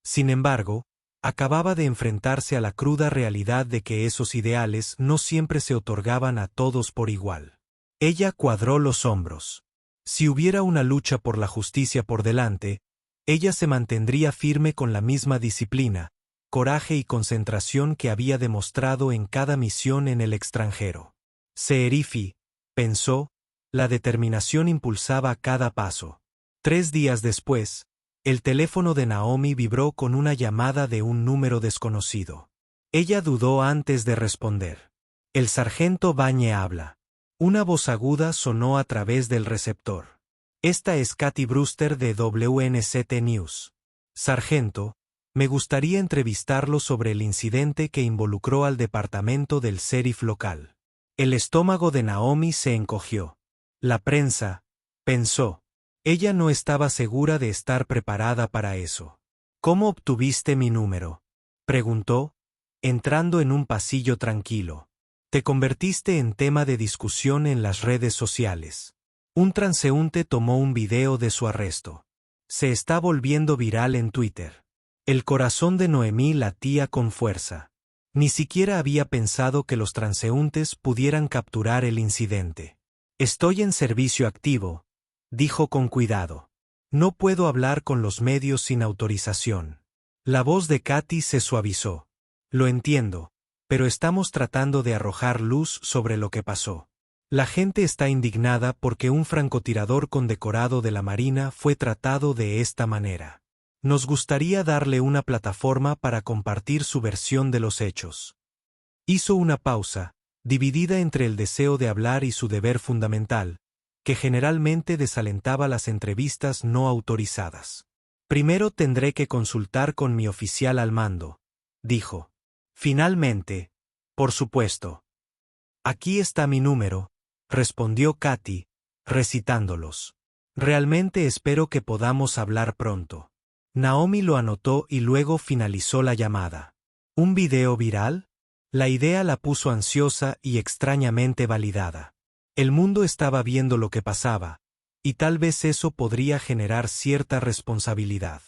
Sin embargo, acababa de enfrentarse a la cruda realidad de que esos ideales no siempre se otorgaban a todos por igual. Ella cuadró los hombros. Si hubiera una lucha por la justicia por delante, ella se mantendría firme con la misma disciplina, coraje y concentración que había demostrado en cada misión en el extranjero. Seerifi, pensó, la determinación impulsaba cada paso. 3 días después, el teléfono de Naomi vibró con una llamada de un número desconocido. Ella dudó antes de responder. El sargento Bañe habla. Una voz aguda sonó a través del receptor. Esta es Katy Brewster de WNCT News. Sargento, me gustaría entrevistarlo sobre el incidente que involucró al departamento del sheriff local. El estómago de Naomi se encogió. La prensa, pensó. Ella no estaba segura de estar preparada para eso. ¿Cómo obtuviste mi número?, preguntó, entrando en un pasillo tranquilo. Te convertiste en tema de discusión en las redes sociales. Un transeúnte tomó un video de su arresto. Se está volviendo viral en Twitter. El corazón de Noemí latía con fuerza. Ni siquiera había pensado que los transeúntes pudieran capturar el incidente. Estoy en servicio activo, dijo con cuidado. No puedo hablar con los medios sin autorización. La voz de Katy se suavizó. Lo entiendo, pero estamos tratando de arrojar luz sobre lo que pasó. La gente está indignada porque un francotirador condecorado de la Marina fue tratado de esta manera. Nos gustaría darle una plataforma para compartir su versión de los hechos. Hizo una pausa, dividida entre el deseo de hablar y su deber fundamental, que generalmente desalentaba las entrevistas no autorizadas. Primero tendré que consultar con mi oficial al mando, dijo. Finalmente, por supuesto. Aquí está mi número, respondió Katy, recitándolos. Realmente espero que podamos hablar pronto. Naomi lo anotó y luego finalizó la llamada. ¿Un video viral? La idea la puso ansiosa y extrañamente validada. El mundo estaba viendo lo que pasaba, y tal vez eso podría generar cierta responsabilidad.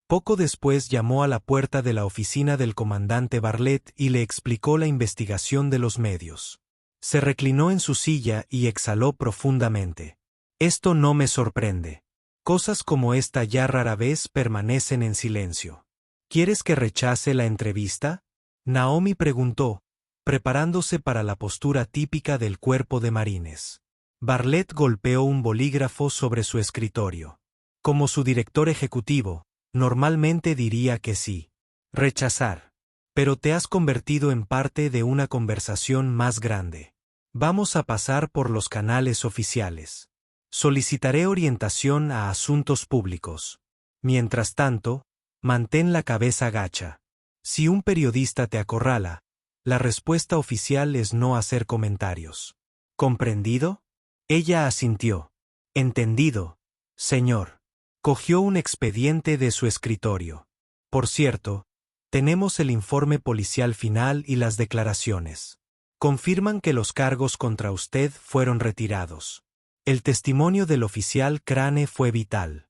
Poco después llamó a la puerta de la oficina del comandante Bartlett y le explicó la investigación de los medios. Se reclinó en su silla y exhaló profundamente. Esto no me sorprende. Cosas como esta ya rara vez permanecen en silencio. ¿Quieres que rechace la entrevista? Naomi preguntó, preparándose para la postura típica del cuerpo de marines. Bartlett golpeó un bolígrafo sobre su escritorio. Como su director ejecutivo, normalmente diría que sí. Rechazar. Pero te has convertido en parte de una conversación más grande. Vamos a pasar por los canales oficiales. Solicitaré orientación a asuntos públicos. Mientras tanto, mantén la cabeza gacha. Si un periodista te acorrala, la respuesta oficial es no hacer comentarios. ¿Comprendido? Ella asintió. Entendido, señor. Cogió un expediente de su escritorio. Por cierto, tenemos el informe policial final y las declaraciones. Confirman que los cargos contra usted fueron retirados. El testimonio del oficial Crane fue vital.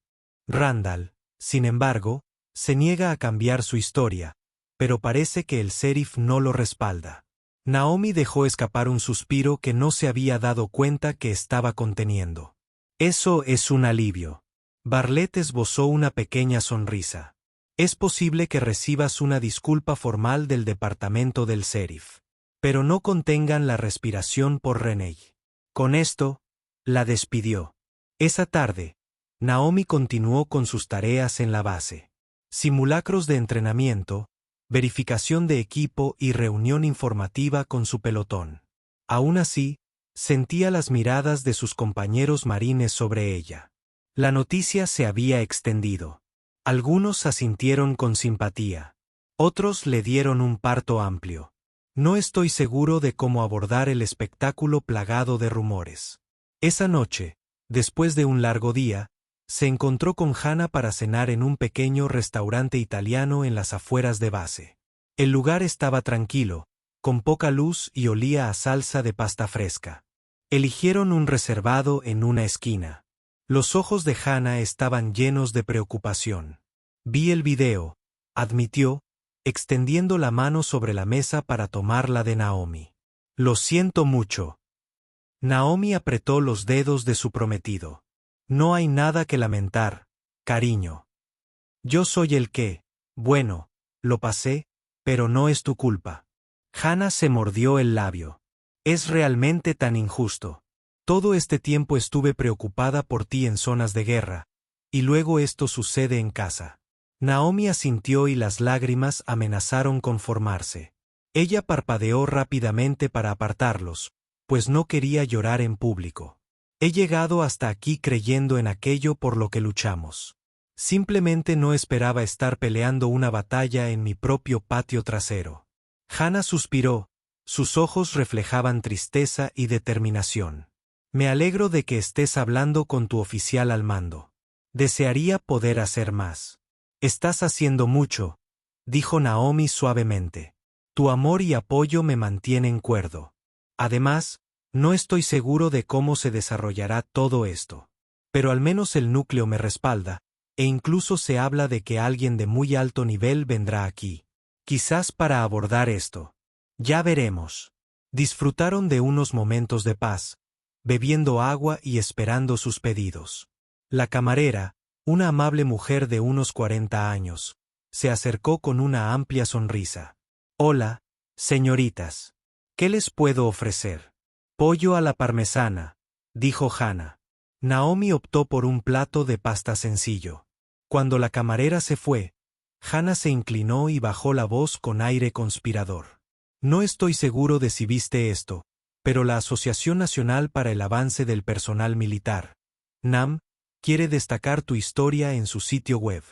Randall, sin embargo, se niega a cambiar su historia, pero parece que el sheriff no lo respalda. Naomi dejó escapar un suspiro que no se había dado cuenta que estaba conteniendo. Eso es un alivio. Bartlett esbozó una pequeña sonrisa. Es posible que recibas una disculpa formal del departamento del sheriff. Pero no contengan la respiración por Renee. Con esto, la despidió. Esa tarde, Naomi continuó con sus tareas en la base. Simulacros de entrenamiento, verificación de equipo y reunión informativa con su pelotón. Aún así, sentía las miradas de sus compañeros marines sobre ella. La noticia se había extendido. Algunos asintieron con simpatía. Otros le dieron un parto amplio. No estoy seguro de cómo abordar el espectáculo plagado de rumores. Esa noche, después de un largo día, se encontró con Hannah para cenar en un pequeño restaurante italiano en las afueras de base. El lugar estaba tranquilo, con poca luz y olía a salsa de pasta fresca. Eligieron un reservado en una esquina. Los ojos de Hannah estaban llenos de preocupación. Vi el video, admitió, extendiendo la mano sobre la mesa para tomarla de Naomi. Lo siento mucho. Naomi apretó los dedos de su prometido. No hay nada que lamentar, cariño. Yo soy el que, bueno, lo pasé, pero no es tu culpa. Hannah se mordió el labio. Es realmente tan injusto. Todo este tiempo estuve preocupada por ti en zonas de guerra, y luego esto sucede en casa. Naomi asintió y las lágrimas amenazaron con formarse. Ella parpadeó rápidamente para apartarlos, pues no quería llorar en público. He llegado hasta aquí creyendo en aquello por lo que luchamos. Simplemente no esperaba estar peleando una batalla en mi propio patio trasero. Hannah suspiró, sus ojos reflejaban tristeza y determinación. Me alegro de que estés hablando con tu oficial al mando. Desearía poder hacer más. Estás haciendo mucho, dijo Naomi suavemente. Tu amor y apoyo me mantienen cuerdo. Además, no estoy seguro de cómo se desarrollará todo esto. Pero al menos el núcleo me respalda, e incluso se habla de que alguien de muy alto nivel vendrá aquí. Quizás para abordar esto. Ya veremos. Disfrutaron de unos momentos de paz, bebiendo agua y esperando sus pedidos. La camarera, una amable mujer de unos 40 años, se acercó con una amplia sonrisa. Hola, señoritas. ¿Qué les puedo ofrecer? Pollo a la parmesana, dijo Hannah. Naomi optó por un plato de pasta sencillo. Cuando la camarera se fue, Hannah se inclinó y bajó la voz con aire conspirador. No estoy seguro de si viste esto, pero la Asociación Nacional para el Avance del Personal Militar, NAM, quiere destacar tu historia en su sitio web.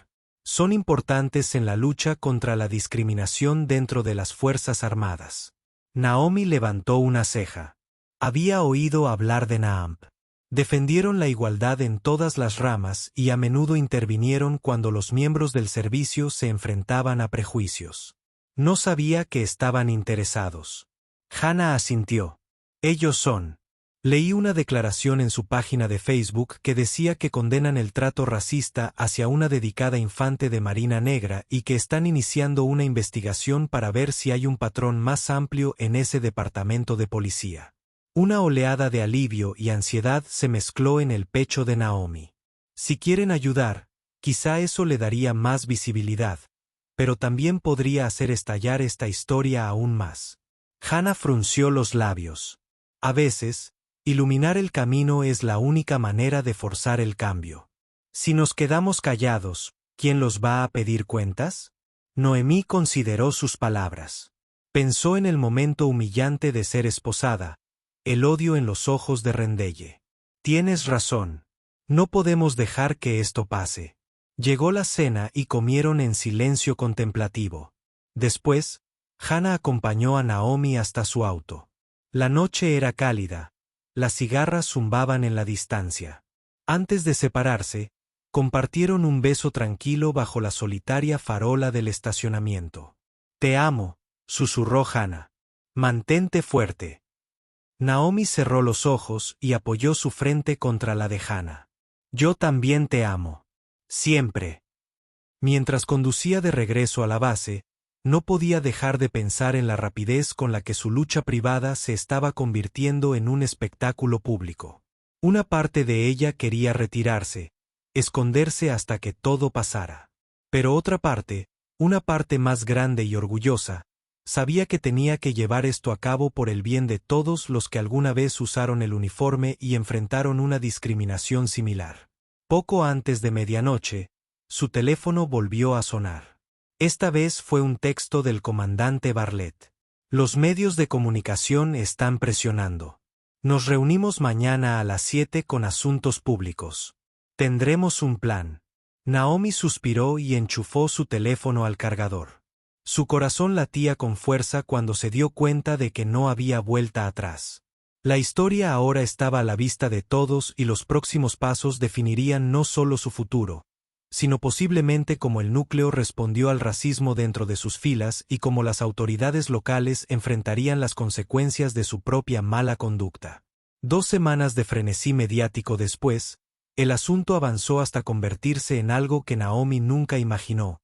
Son importantes en la lucha contra la discriminación dentro de las Fuerzas Armadas. Naomi levantó una ceja. Había oído hablar de NAAMP. Defendieron la igualdad en todas las ramas y a menudo intervinieron cuando los miembros del servicio se enfrentaban a prejuicios. No sabía que estaban interesados. Hannah asintió. Ellos son. Leí una declaración en su página de Facebook que decía que condenan el trato racista hacia una dedicada infante de Marina Negra y que están iniciando una investigación para ver si hay un patrón más amplio en ese departamento de policía. Una oleada de alivio y ansiedad se mezcló en el pecho de Naomi. Si quieren ayudar, quizá eso le daría más visibilidad, pero también podría hacer estallar esta historia aún más. Hannah frunció los labios. A veces, iluminar el camino es la única manera de forzar el cambio. Si nos quedamos callados, ¿quién los va a pedir cuentas? Noemí consideró sus palabras. Pensó en el momento humillante de ser esposada, el odio en los ojos de Rendelle. Tienes razón. No podemos dejar que esto pase. Llegó la cena y comieron en silencio contemplativo. Después, Hannah acompañó a Naomi hasta su auto. La noche era cálida. Las cigarras zumbaban en la distancia. Antes de separarse, compartieron un beso tranquilo bajo la solitaria farola del estacionamiento. Te amo, susurró Hannah. Mantente fuerte. Naomi cerró los ojos y apoyó su frente contra la de Hannah. Yo también te amo. Siempre. Mientras conducía de regreso a la base, no podía dejar de pensar en la rapidez con la que su lucha privada se estaba convirtiendo en un espectáculo público. Una parte de ella quería retirarse, esconderse hasta que todo pasara. Pero otra parte, una parte más grande y orgullosa, sabía que tenía que llevar esto a cabo por el bien de todos los que alguna vez usaron el uniforme y enfrentaron una discriminación similar. Poco antes de medianoche, su teléfono volvió a sonar. Esta vez fue un texto del comandante Bartlett. Los medios de comunicación están presionando. Nos reunimos mañana a las 7 con asuntos públicos. Tendremos un plan. Naomi suspiró y enchufó su teléfono al cargador. Su corazón latía con fuerza cuando se dio cuenta de que no había vuelta atrás. La historia ahora estaba a la vista de todos y los próximos pasos definirían no solo su futuro, sino posiblemente cómo el núcleo respondió al racismo dentro de sus filas y cómo las autoridades locales enfrentarían las consecuencias de su propia mala conducta. 2 semanas de frenesí mediático después, el asunto avanzó hasta convertirse en algo que Naomi nunca imaginó: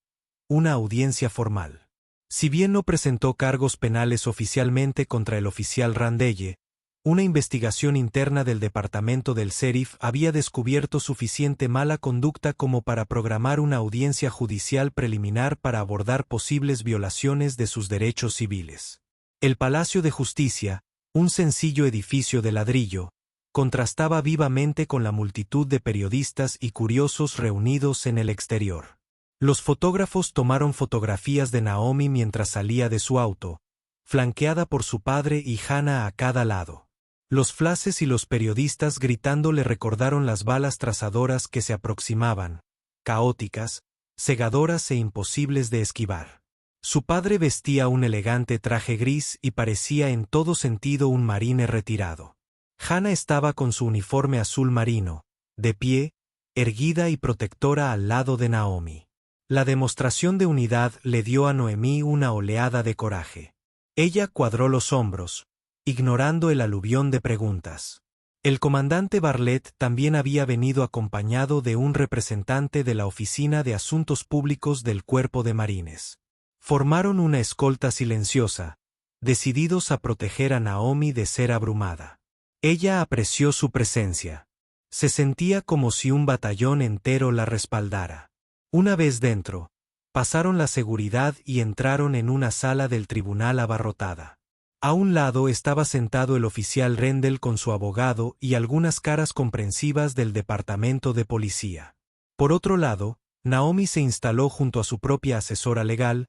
una audiencia formal. Si bien no presentó cargos penales oficialmente contra el oficial Rendelle, una investigación interna del departamento del sheriff había descubierto suficiente mala conducta como para programar una audiencia judicial preliminar para abordar posibles violaciones de sus derechos civiles. El Palacio de Justicia, un sencillo edificio de ladrillo, contrastaba vivamente con la multitud de periodistas y curiosos reunidos en el exterior. Los fotógrafos tomaron fotografías de Naomi mientras salía de su auto, flanqueada por su padre y Hannah a cada lado. Los flashes y los periodistas gritando le recordaron las balas trazadoras que se aproximaban, caóticas, cegadoras e imposibles de esquivar. Su padre vestía un elegante traje gris y parecía en todo sentido un marine retirado. Hannah estaba con su uniforme azul marino, de pie, erguida y protectora al lado de Naomi. La demostración de unidad le dio a Noemí una oleada de coraje. Ella cuadró los hombros, ignorando el aluvión de preguntas. El comandante Bartlett también había venido acompañado de un representante de la Oficina de Asuntos Públicos del Cuerpo de Marines. Formaron una escolta silenciosa, decididos a proteger a Naomi de ser abrumada. Ella apreció su presencia. Se sentía como si un batallón entero la respaldara. Una vez dentro, pasaron la seguridad y entraron en una sala del tribunal abarrotada. A un lado estaba sentado el oficial Rendell con su abogado y algunas caras comprensivas del departamento de policía. Por otro lado, Naomi se instaló junto a su propia asesora legal,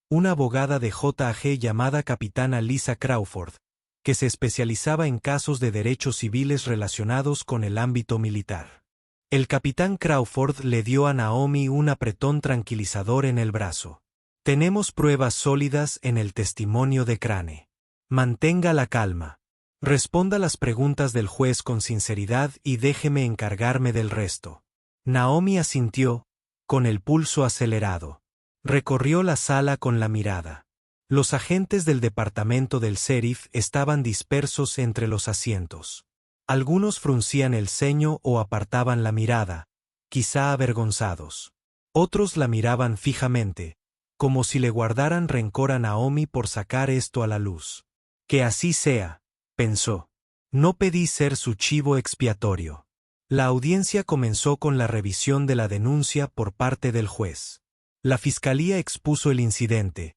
una abogada de JAG llamada Capitana Lisa Crawford, que se especializaba en casos de derechos civiles relacionados con el ámbito militar. El capitán Crawford le dio a Naomi un apretón tranquilizador en el brazo. Tenemos pruebas sólidas en el testimonio de Crane. Mantenga la calma. Responda las preguntas del juez con sinceridad y déjeme encargarme del resto. Naomi asintió, con el pulso acelerado. Recorrió la sala con la mirada. Los agentes del departamento del sheriff estaban dispersos entre los asientos. Algunos fruncían el ceño o apartaban la mirada, quizá avergonzados. Otros la miraban fijamente, como si le guardaran rencor a Naomi por sacar esto a la luz. Que así sea, pensó. No pedí ser su chivo expiatorio. La audiencia comenzó con la revisión de la denuncia por parte del juez. La fiscalía expuso el incidente: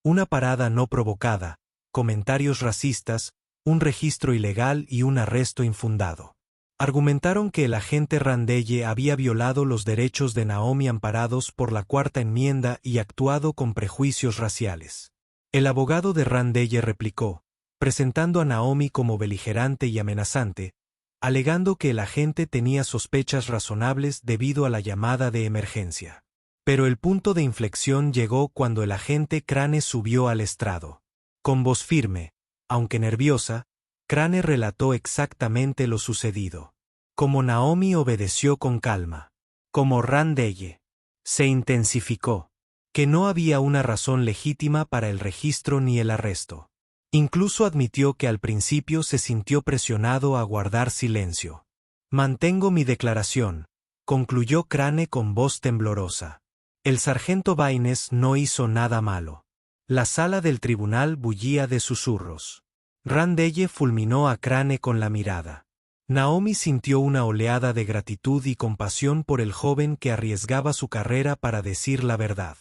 una parada no provocada, comentarios racistas, un registro ilegal y un arresto infundado. Argumentaron que el agente Randelle había violado los derechos de Naomi amparados por la Cuarta Enmienda y actuado con prejuicios raciales. El abogado de Randelle replicó, presentando a Naomi como beligerante y amenazante, alegando que el agente tenía sospechas razonables debido a la llamada de emergencia. Pero el punto de inflexión llegó cuando el agente Crane subió al estrado. Con voz firme, aunque nerviosa, Crane relató exactamente lo sucedido. Como Naomi obedeció con calma. Como Randelle. Se intensificó. Que no había una razón legítima para el registro ni el arresto. Incluso admitió que al principio se sintió presionado a guardar silencio. Mantengo mi declaración, concluyó Crane con voz temblorosa. El sargento Baines no hizo nada malo. La sala del tribunal bullía de susurros. Randelle fulminó a Crane con la mirada. Naomi sintió una oleada de gratitud y compasión por el joven que arriesgaba su carrera para decir la verdad.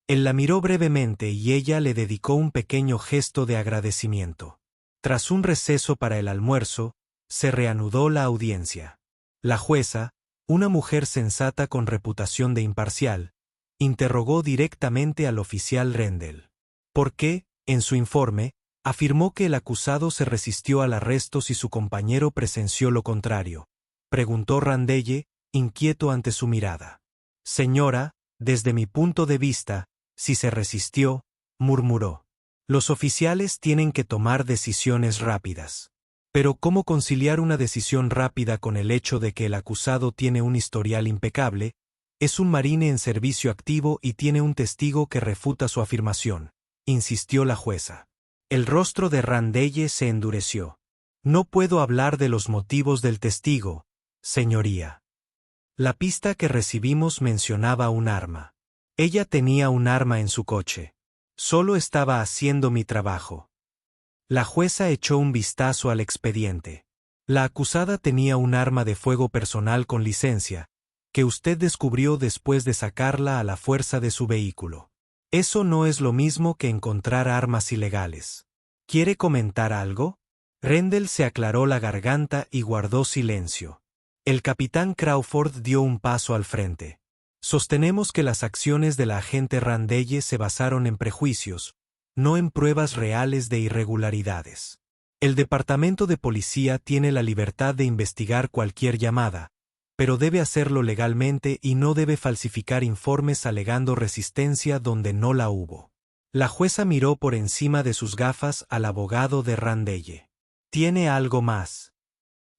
Él la miró brevemente y ella le dedicó un pequeño gesto de agradecimiento. Tras un receso para el almuerzo, se reanudó la audiencia. La jueza, una mujer sensata con reputación de imparcial, interrogó directamente al oficial Rendell. ¿Por qué, en su informe, afirmó que el acusado se resistió al arresto si su compañero presenció lo contrario? Preguntó Randelle, inquieto ante su mirada. Señora, desde mi punto de vista, si se resistió, murmuró. Los oficiales tienen que tomar decisiones rápidas. Pero ¿cómo conciliar una decisión rápida con el hecho de que el acusado tiene un historial impecable, es un marine en servicio activo y tiene un testigo que refuta su afirmación? Insistió la jueza. El rostro de Randelle se endureció. No puedo hablar de los motivos del testigo, señoría. La pista que recibimos mencionaba un arma. Ella tenía un arma en su coche. Solo estaba haciendo mi trabajo. La jueza echó un vistazo al expediente. La acusada tenía un arma de fuego personal con licencia, que usted descubrió después de sacarla a la fuerza de su vehículo. Eso no es lo mismo que encontrar armas ilegales. ¿Quiere comentar algo? Rendell se aclaró la garganta y guardó silencio. El capitán Crawford dio un paso al frente. Sostenemos que las acciones de la agente Randelle se basaron en prejuicios, no en pruebas reales de irregularidades. El departamento de policía tiene la libertad de investigar cualquier llamada, pero debe hacerlo legalmente y no debe falsificar informes alegando resistencia donde no la hubo. La jueza miró por encima de sus gafas al abogado de Randelle. ¿Tiene algo más?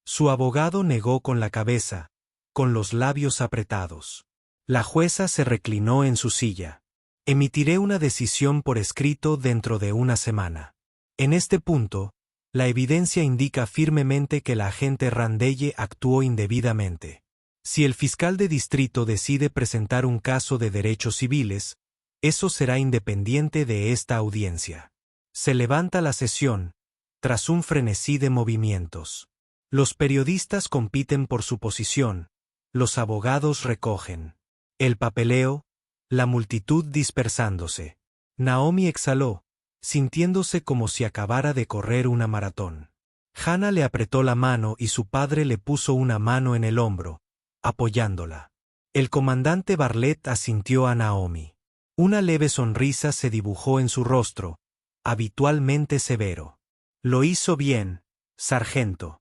Su abogado negó con la cabeza, con los labios apretados. La jueza se reclinó en su silla. Emitiré una decisión por escrito dentro de una semana. En este punto, la evidencia indica firmemente que la agente Randelle actuó indebidamente. Si el fiscal de distrito decide presentar un caso de derechos civiles, eso será independiente de esta audiencia. Se levanta la sesión, tras un frenesí de movimientos. Los periodistas compiten por su posición, los abogados recogen. El papeleo, la multitud dispersándose. Naomi exhaló, sintiéndose como si acabara de correr una maratón. Hannah le apretó la mano y su padre le puso una mano en el hombro, apoyándola. El comandante Bartlett asintió a Naomi. Una leve sonrisa se dibujó en su rostro, habitualmente severo. Lo hizo bien, sargento.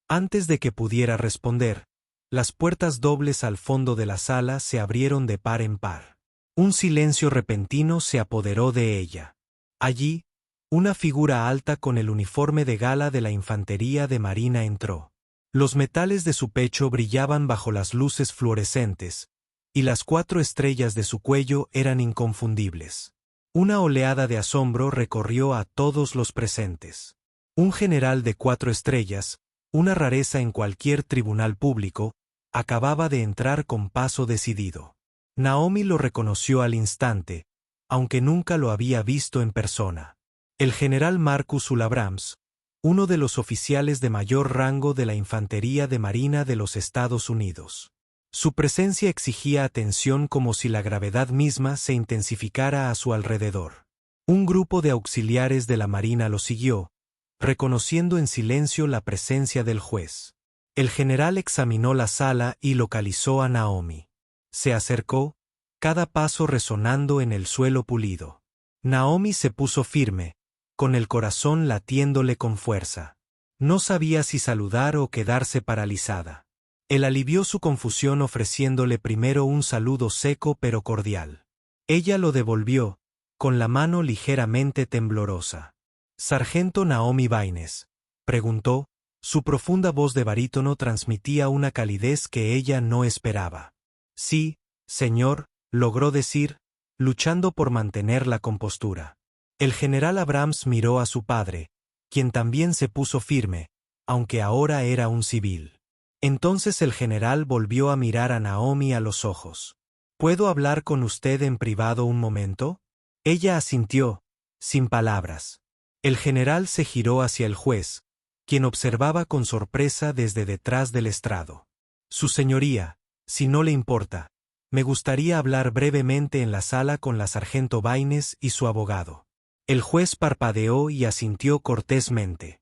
Antes de que pudiera responder, las puertas dobles al fondo de la sala se abrieron de par en par. Un silencio repentino se apoderó de ella. Allí, Una figura alta con el uniforme de gala de la infantería de marina entró. Los metales de su pecho brillaban bajo las luces fluorescentes, y las 4 estrellas de su cuello eran inconfundibles. Una oleada de asombro recorrió a todos los presentes. Un general de 4 estrellas, una rareza en cualquier tribunal público, acababa de entrar con paso decidido. Naomi lo reconoció al instante, aunque nunca lo había visto en persona. El general Marcus Ulabrams, uno de los oficiales de mayor rango de la Infantería de Marina de los Estados Unidos. Su presencia exigía atención como si la gravedad misma se intensificara a su alrededor. Un grupo de auxiliares de la Marina lo siguió, reconociendo en silencio la presencia del juez. El general examinó la sala y localizó a Naomi. Se acercó, cada paso resonando en el suelo pulido. Naomi se puso firme, con el corazón latiéndole con fuerza. No sabía si saludar o quedarse paralizada. Él alivió su confusión ofreciéndole primero un saludo seco pero cordial. Ella lo devolvió, con la mano ligeramente temblorosa. «¿Sargento Naomi Baines?», preguntó. Su profunda voz de barítono transmitía una calidez que ella no esperaba. «Sí, señor», logró decir, luchando por mantener la compostura. El general Abrams miró a su padre, quien también se puso firme, aunque ahora era un civil. Entonces el general volvió a mirar a Naomi a los ojos. «¿Puedo hablar con usted en privado un momento?». Ella asintió, sin palabras. El general se giró hacia el juez, quien observaba con sorpresa desde detrás del estrado. «Su señoría, si no le importa, me gustaría hablar brevemente en la sala con la sargento Baines y su abogado». El juez parpadeó y asintió cortésmente.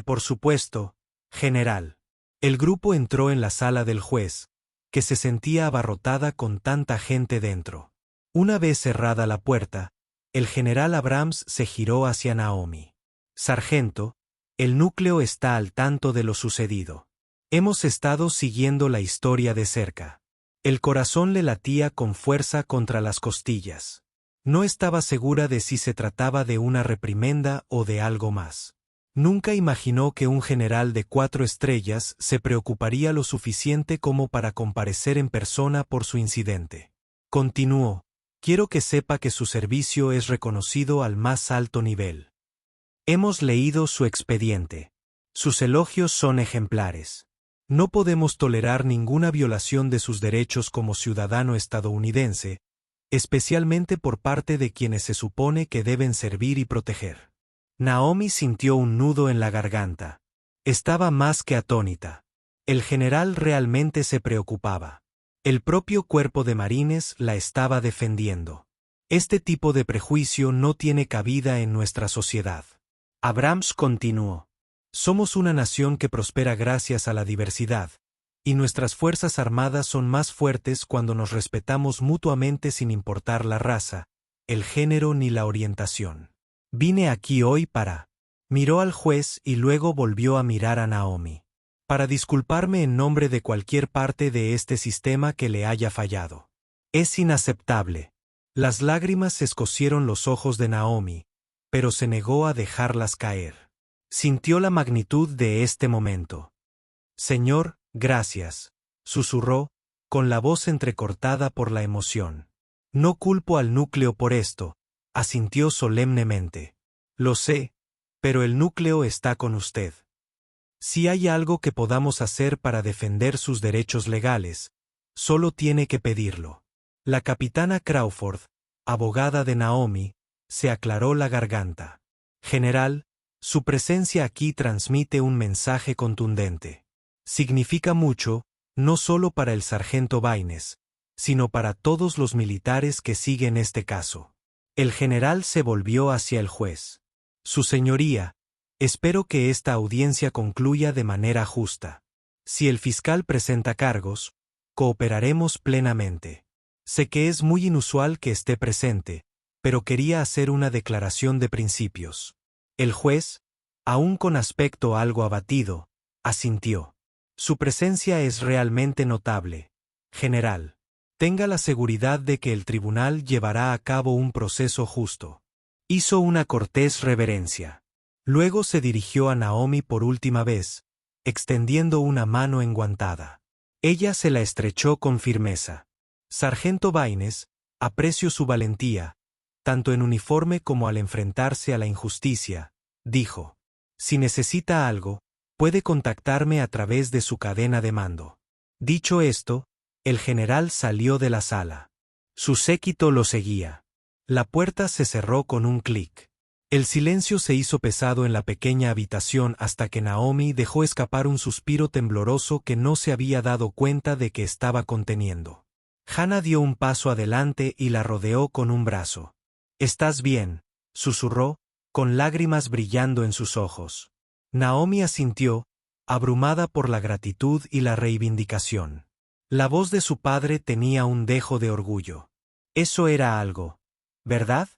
«Por supuesto, general». El grupo entró en la sala del juez, que se sentía abarrotada con tanta gente dentro. Una vez cerrada la puerta, el general Abrams se giró hacia Naomi. «Sargento, el núcleo está al tanto de lo sucedido. Hemos estado siguiendo la historia de cerca». El corazón le latía con fuerza contra las costillas. No estaba segura de si se trataba de una reprimenda o de algo más. Nunca imaginó que un general de 4 estrellas se preocuparía lo suficiente como para comparecer en persona por su incidente. Continuó: «Quiero que sepa que su servicio es reconocido al más alto nivel. Hemos leído su expediente. Sus elogios son ejemplares. No podemos tolerar ninguna violación de sus derechos como ciudadano estadounidense, especialmente por parte de quienes se supone que deben servir y proteger». Naomi sintió un nudo en la garganta. Estaba más que atónita. El general realmente se preocupaba. El propio cuerpo de marines la estaba defendiendo. Este tipo de prejuicio no tiene cabida en nuestra sociedad. Abrams continuó: «Somos una nación que prospera gracias a la diversidad, y nuestras fuerzas armadas son más fuertes cuando nos respetamos mutuamente sin importar la raza, el género ni la orientación. Vine aquí hoy para…». Miró al juez y luego volvió a mirar a Naomi. «Para disculparme en nombre de cualquier parte de este sistema que le haya fallado. Es inaceptable». Las lágrimas escocieron los ojos de Naomi, pero se negó a dejarlas caer. Sintió la magnitud de este momento. «Señor, gracias», susurró, con la voz entrecortada por la emoción. «No culpo al núcleo por esto», asintió solemnemente. «Lo sé, pero el núcleo está con usted. Si hay algo que podamos hacer para defender sus derechos legales, solo tiene que pedirlo». La capitana Crawford, abogada de Naomi, se aclaró la garganta. «General, su presencia aquí transmite un mensaje contundente. Significa mucho, no solo para el sargento Baines, sino para todos los militares que siguen este caso». El general se volvió hacia el juez. «Su señoría, espero que esta audiencia concluya de manera justa. Si el fiscal presenta cargos, cooperaremos plenamente. Sé que es muy inusual que esté presente, pero quería hacer una declaración de principios». El juez, aún con aspecto algo abatido, asintió. «Su presencia es realmente notable, general. Tenga la seguridad de que el tribunal llevará a cabo un proceso justo. Hizo una cortés reverencia. Luego se dirigió a Naomi por última vez, extendiendo una mano enguantada. Ella se la estrechó con firmeza. Sargento Baines, aprecio su valentía, tanto en uniforme como al enfrentarse a la injusticia, dijo. Si necesita algo, puede contactarme a través de su cadena de mando. Dicho esto, el general salió de la sala. Su séquito lo seguía. La puerta se cerró con un clic. El silencio se hizo pesado en la pequeña habitación hasta que Naomi dejó escapar un suspiro tembloroso que no se había dado cuenta de que estaba conteniendo. Hannah dio un paso adelante y la rodeó con un brazo. «¿Estás bien?», susurró, con lágrimas brillando en sus ojos. Naomi asintió, abrumada por la gratitud y la reivindicación. La voz de su padre tenía un dejo de orgullo. Eso era algo, ¿verdad?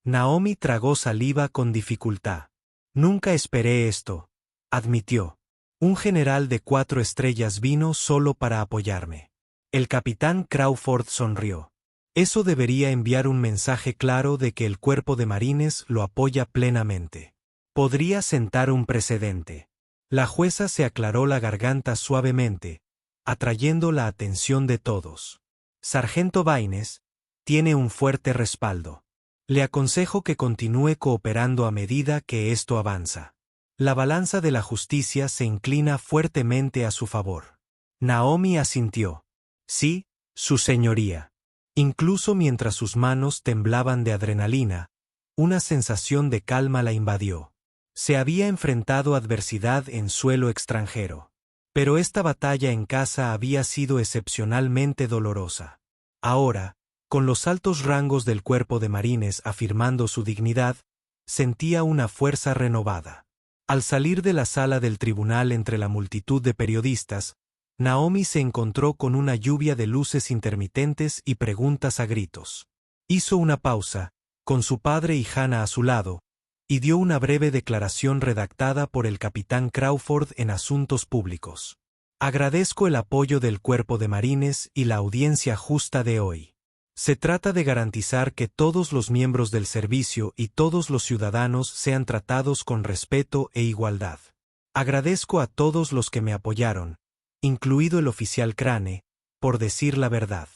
Naomi tragó saliva con dificultad. Nunca esperé esto, admitió. Un general de 4 estrellas vino solo para apoyarme. El capitán Crawford sonrió. Eso debería enviar un mensaje claro de que el cuerpo de marines lo apoya plenamente. Podría sentar un precedente. La jueza se aclaró la garganta suavemente, atrayendo la atención de todos. Sargento Baines tiene un fuerte respaldo. Le aconsejo que continúe cooperando a medida que esto avanza. La balanza de la justicia se inclina fuertemente a su favor. Naomi asintió. Sí, su señoría. Incluso mientras sus manos temblaban de adrenalina, una sensación de calma la invadió. Se había enfrentado a adversidad en suelo extranjero. Pero esta batalla en casa había sido excepcionalmente dolorosa. Ahora, con los altos rangos del cuerpo de marines afirmando su dignidad, sentía una fuerza renovada. Al salir de la sala del tribunal entre la multitud de periodistas, Naomi se encontró con una lluvia de luces intermitentes y preguntas a gritos. Hizo una pausa, con su padre y Hannah a su lado, y dio una breve declaración redactada por el capitán Crawford en Asuntos Públicos. Agradezco el apoyo del Cuerpo de Marines y la audiencia justa de hoy. Se trata de garantizar que todos los miembros del servicio y todos los ciudadanos sean tratados con respeto e igualdad. Agradezco a todos los que me apoyaron, incluido el oficial Crane, por decir la verdad.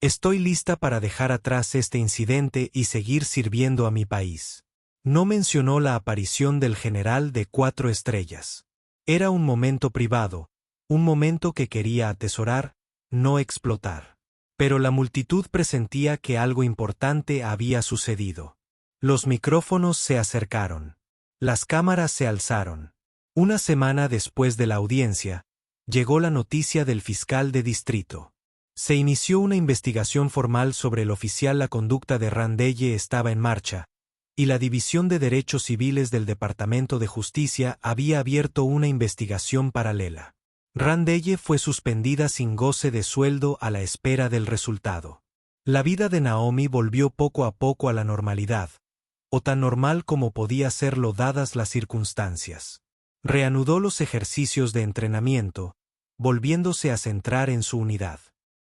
Estoy lista para dejar atrás este incidente y seguir sirviendo a mi país. No mencionó la aparición del general de 4 estrellas. Era un momento privado, un momento que quería atesorar, no explotar. Pero la multitud presentía que algo importante había sucedido. Los micrófonos se acercaron. Las cámaras se alzaron. Una semana después de la audiencia, llegó la noticia del fiscal de distrito. Se inició una investigación formal sobre el oficial. La conducta de Randelle estaba en marcha, y la División de Derechos Civiles del Departamento de Justicia había abierto una investigación paralela. Randelle fue suspendida sin goce de sueldo a la espera del resultado. La vida de Naomi volvió poco a poco a la normalidad, o tan normal como podía serlo dadas las circunstancias. Reanudó los ejercicios de entrenamiento, volviéndose a centrar en su unidad.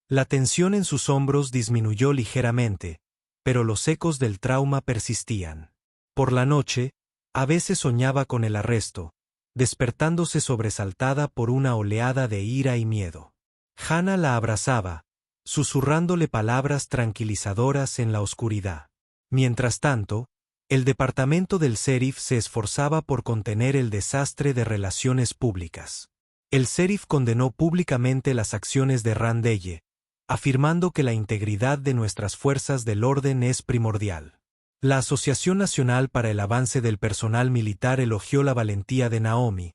La tensión en sus hombros disminuyó ligeramente, pero los ecos del trauma persistían. Por la noche, a veces soñaba con el arresto, despertándose sobresaltada por una oleada de ira y miedo. Hannah la abrazaba, susurrándole palabras tranquilizadoras en la oscuridad. Mientras tanto, el departamento del sheriff se esforzaba por contener el desastre de relaciones públicas. El sheriff condenó públicamente las acciones de Randelle, afirmando que la integridad de nuestras fuerzas del orden es primordial. La Asociación Nacional para el Avance del Personal Militar elogió la valentía de Naomi,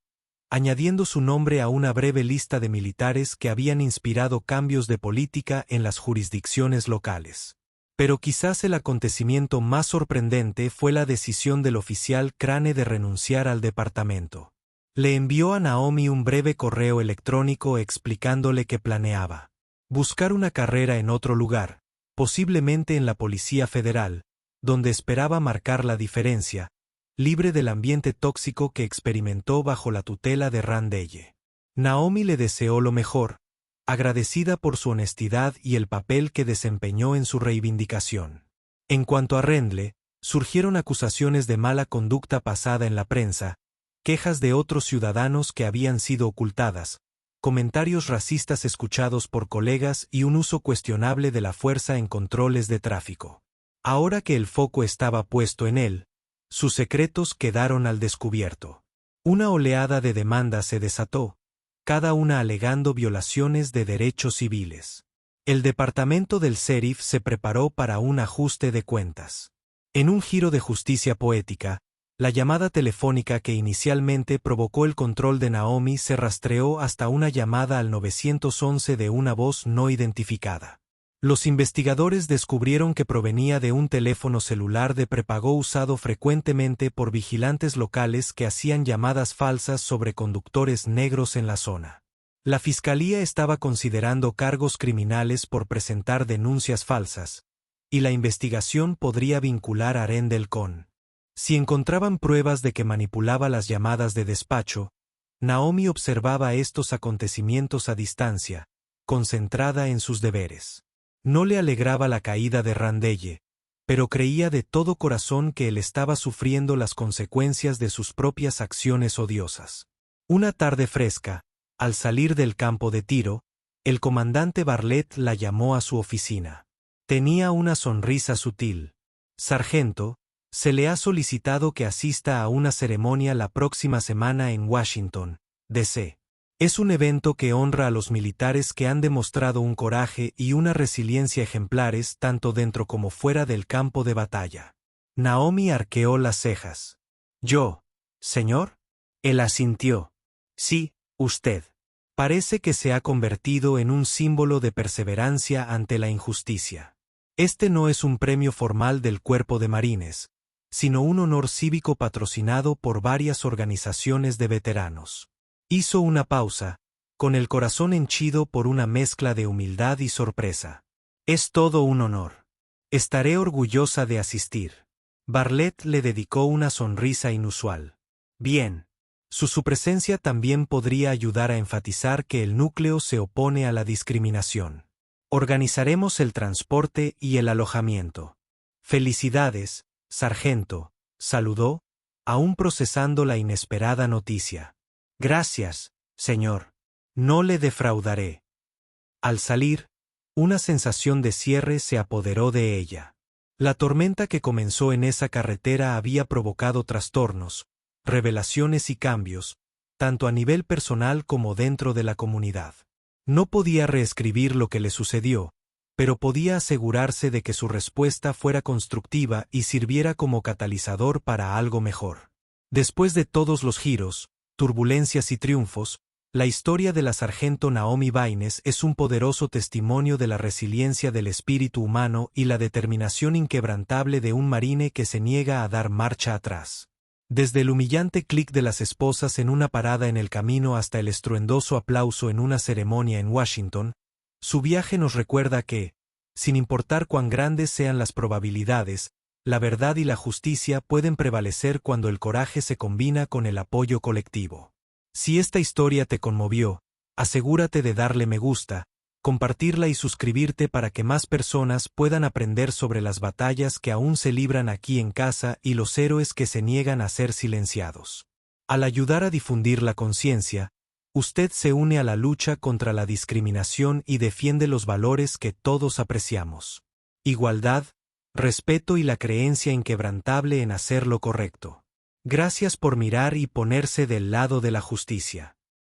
añadiendo su nombre a una breve lista de militares que habían inspirado cambios de política en las jurisdicciones locales. Pero quizás el acontecimiento más sorprendente fue la decisión del oficial Crane de renunciar al departamento. Le envió a Naomi un breve correo electrónico explicándole que planeaba buscar una carrera en otro lugar, posiblemente en la Policía Federal, donde esperaba marcar la diferencia, libre del ambiente tóxico que experimentó bajo la tutela de Randelle. Naomi le deseó lo mejor, agradecida por su honestidad y el papel que desempeñó en su reivindicación. En cuanto a Rendle, Surgieron acusaciones de mala conducta pasada en la prensa, quejas de otros ciudadanos que habían sido ocultadas, comentarios racistas escuchados por colegas y un uso cuestionable de la fuerza en controles de tráfico. Ahora que el foco estaba puesto en él, sus secretos quedaron al descubierto. Una oleada de demandas se desató, cada una alegando violaciones de derechos civiles. El departamento del sheriff se preparó para un ajuste de cuentas. En un giro de justicia poética, la llamada telefónica que inicialmente provocó el control de Naomi se rastreó hasta una llamada al 911 de una voz no identificada. Los investigadores descubrieron que provenía de un teléfono celular de prepago usado frecuentemente por vigilantes locales que hacían llamadas falsas sobre conductores negros en la zona. La fiscalía estaba considerando cargos criminales por presentar denuncias falsas, y la investigación podría vincular a Rendell con. Si encontraban pruebas de que manipulaba las llamadas de despacho, Naomi observaba estos acontecimientos a distancia, concentrada en sus deberes. No le alegraba la caída de Rendell, pero creía de todo corazón que él estaba sufriendo las consecuencias de sus propias acciones odiosas. Una tarde fresca, al salir del campo de tiro, el comandante Bartlett la llamó a su oficina. Tenía una sonrisa sutil. «Sargento, se le ha solicitado que asista a una ceremonia la próxima semana en Washington, D.C. Es un evento que honra a los militares que han demostrado un coraje y una resiliencia ejemplares tanto dentro como fuera del campo de batalla». Naomi arqueó las cejas. «¿Yo, señor?» Él asintió. «Sí, usted. Parece que se ha convertido en un símbolo de perseverancia ante la injusticia. Este no es un premio formal del Cuerpo de Marines, sino un honor cívico patrocinado por varias organizaciones de veteranos». Hizo una pausa, con el corazón henchido por una mezcla de humildad y sorpresa. «Es todo un honor. Estaré orgullosa de asistir». Bartlett le dedicó una sonrisa inusual. «Bien. Su presencia también podría ayudar a enfatizar que el núcleo se opone a la discriminación. Organizaremos el transporte y el alojamiento». «Felicidades, sargento», saludó, aún procesando la inesperada noticia. «Gracias, señor. No le defraudaré». Al salir, una sensación de cierre se apoderó de ella. La tormenta que comenzó en esa carretera había provocado trastornos, revelaciones y cambios, tanto a nivel personal como dentro de la comunidad. No podía reescribir lo que le sucedió, pero podía asegurarse de que su respuesta fuera constructiva y sirviera como catalizador para algo mejor. Después de todos los giros, turbulencias y triunfos, la historia de la sargento Naomi Baines es un poderoso testimonio de la resiliencia del espíritu humano y la determinación inquebrantable de un marine que se niega a dar marcha atrás. Desde el humillante clic de las esposas en una parada en el camino hasta el estruendoso aplauso en una ceremonia en Washington, su viaje nos recuerda que, sin importar cuán grandes sean las probabilidades, la verdad y la justicia pueden prevalecer cuando el coraje se combina con el apoyo colectivo. Si esta historia te conmovió, asegúrate de darle me gusta, compartirla y suscribirte para que más personas puedan aprender sobre las batallas que aún se libran aquí en casa y los héroes que se niegan a ser silenciados. Al ayudar a difundir la conciencia, usted se une a la lucha contra la discriminación y defiende los valores que todos apreciamos: igualdad, respeto y la creencia inquebrantable en hacer lo correcto. Gracias por mirar y ponerse del lado de la justicia.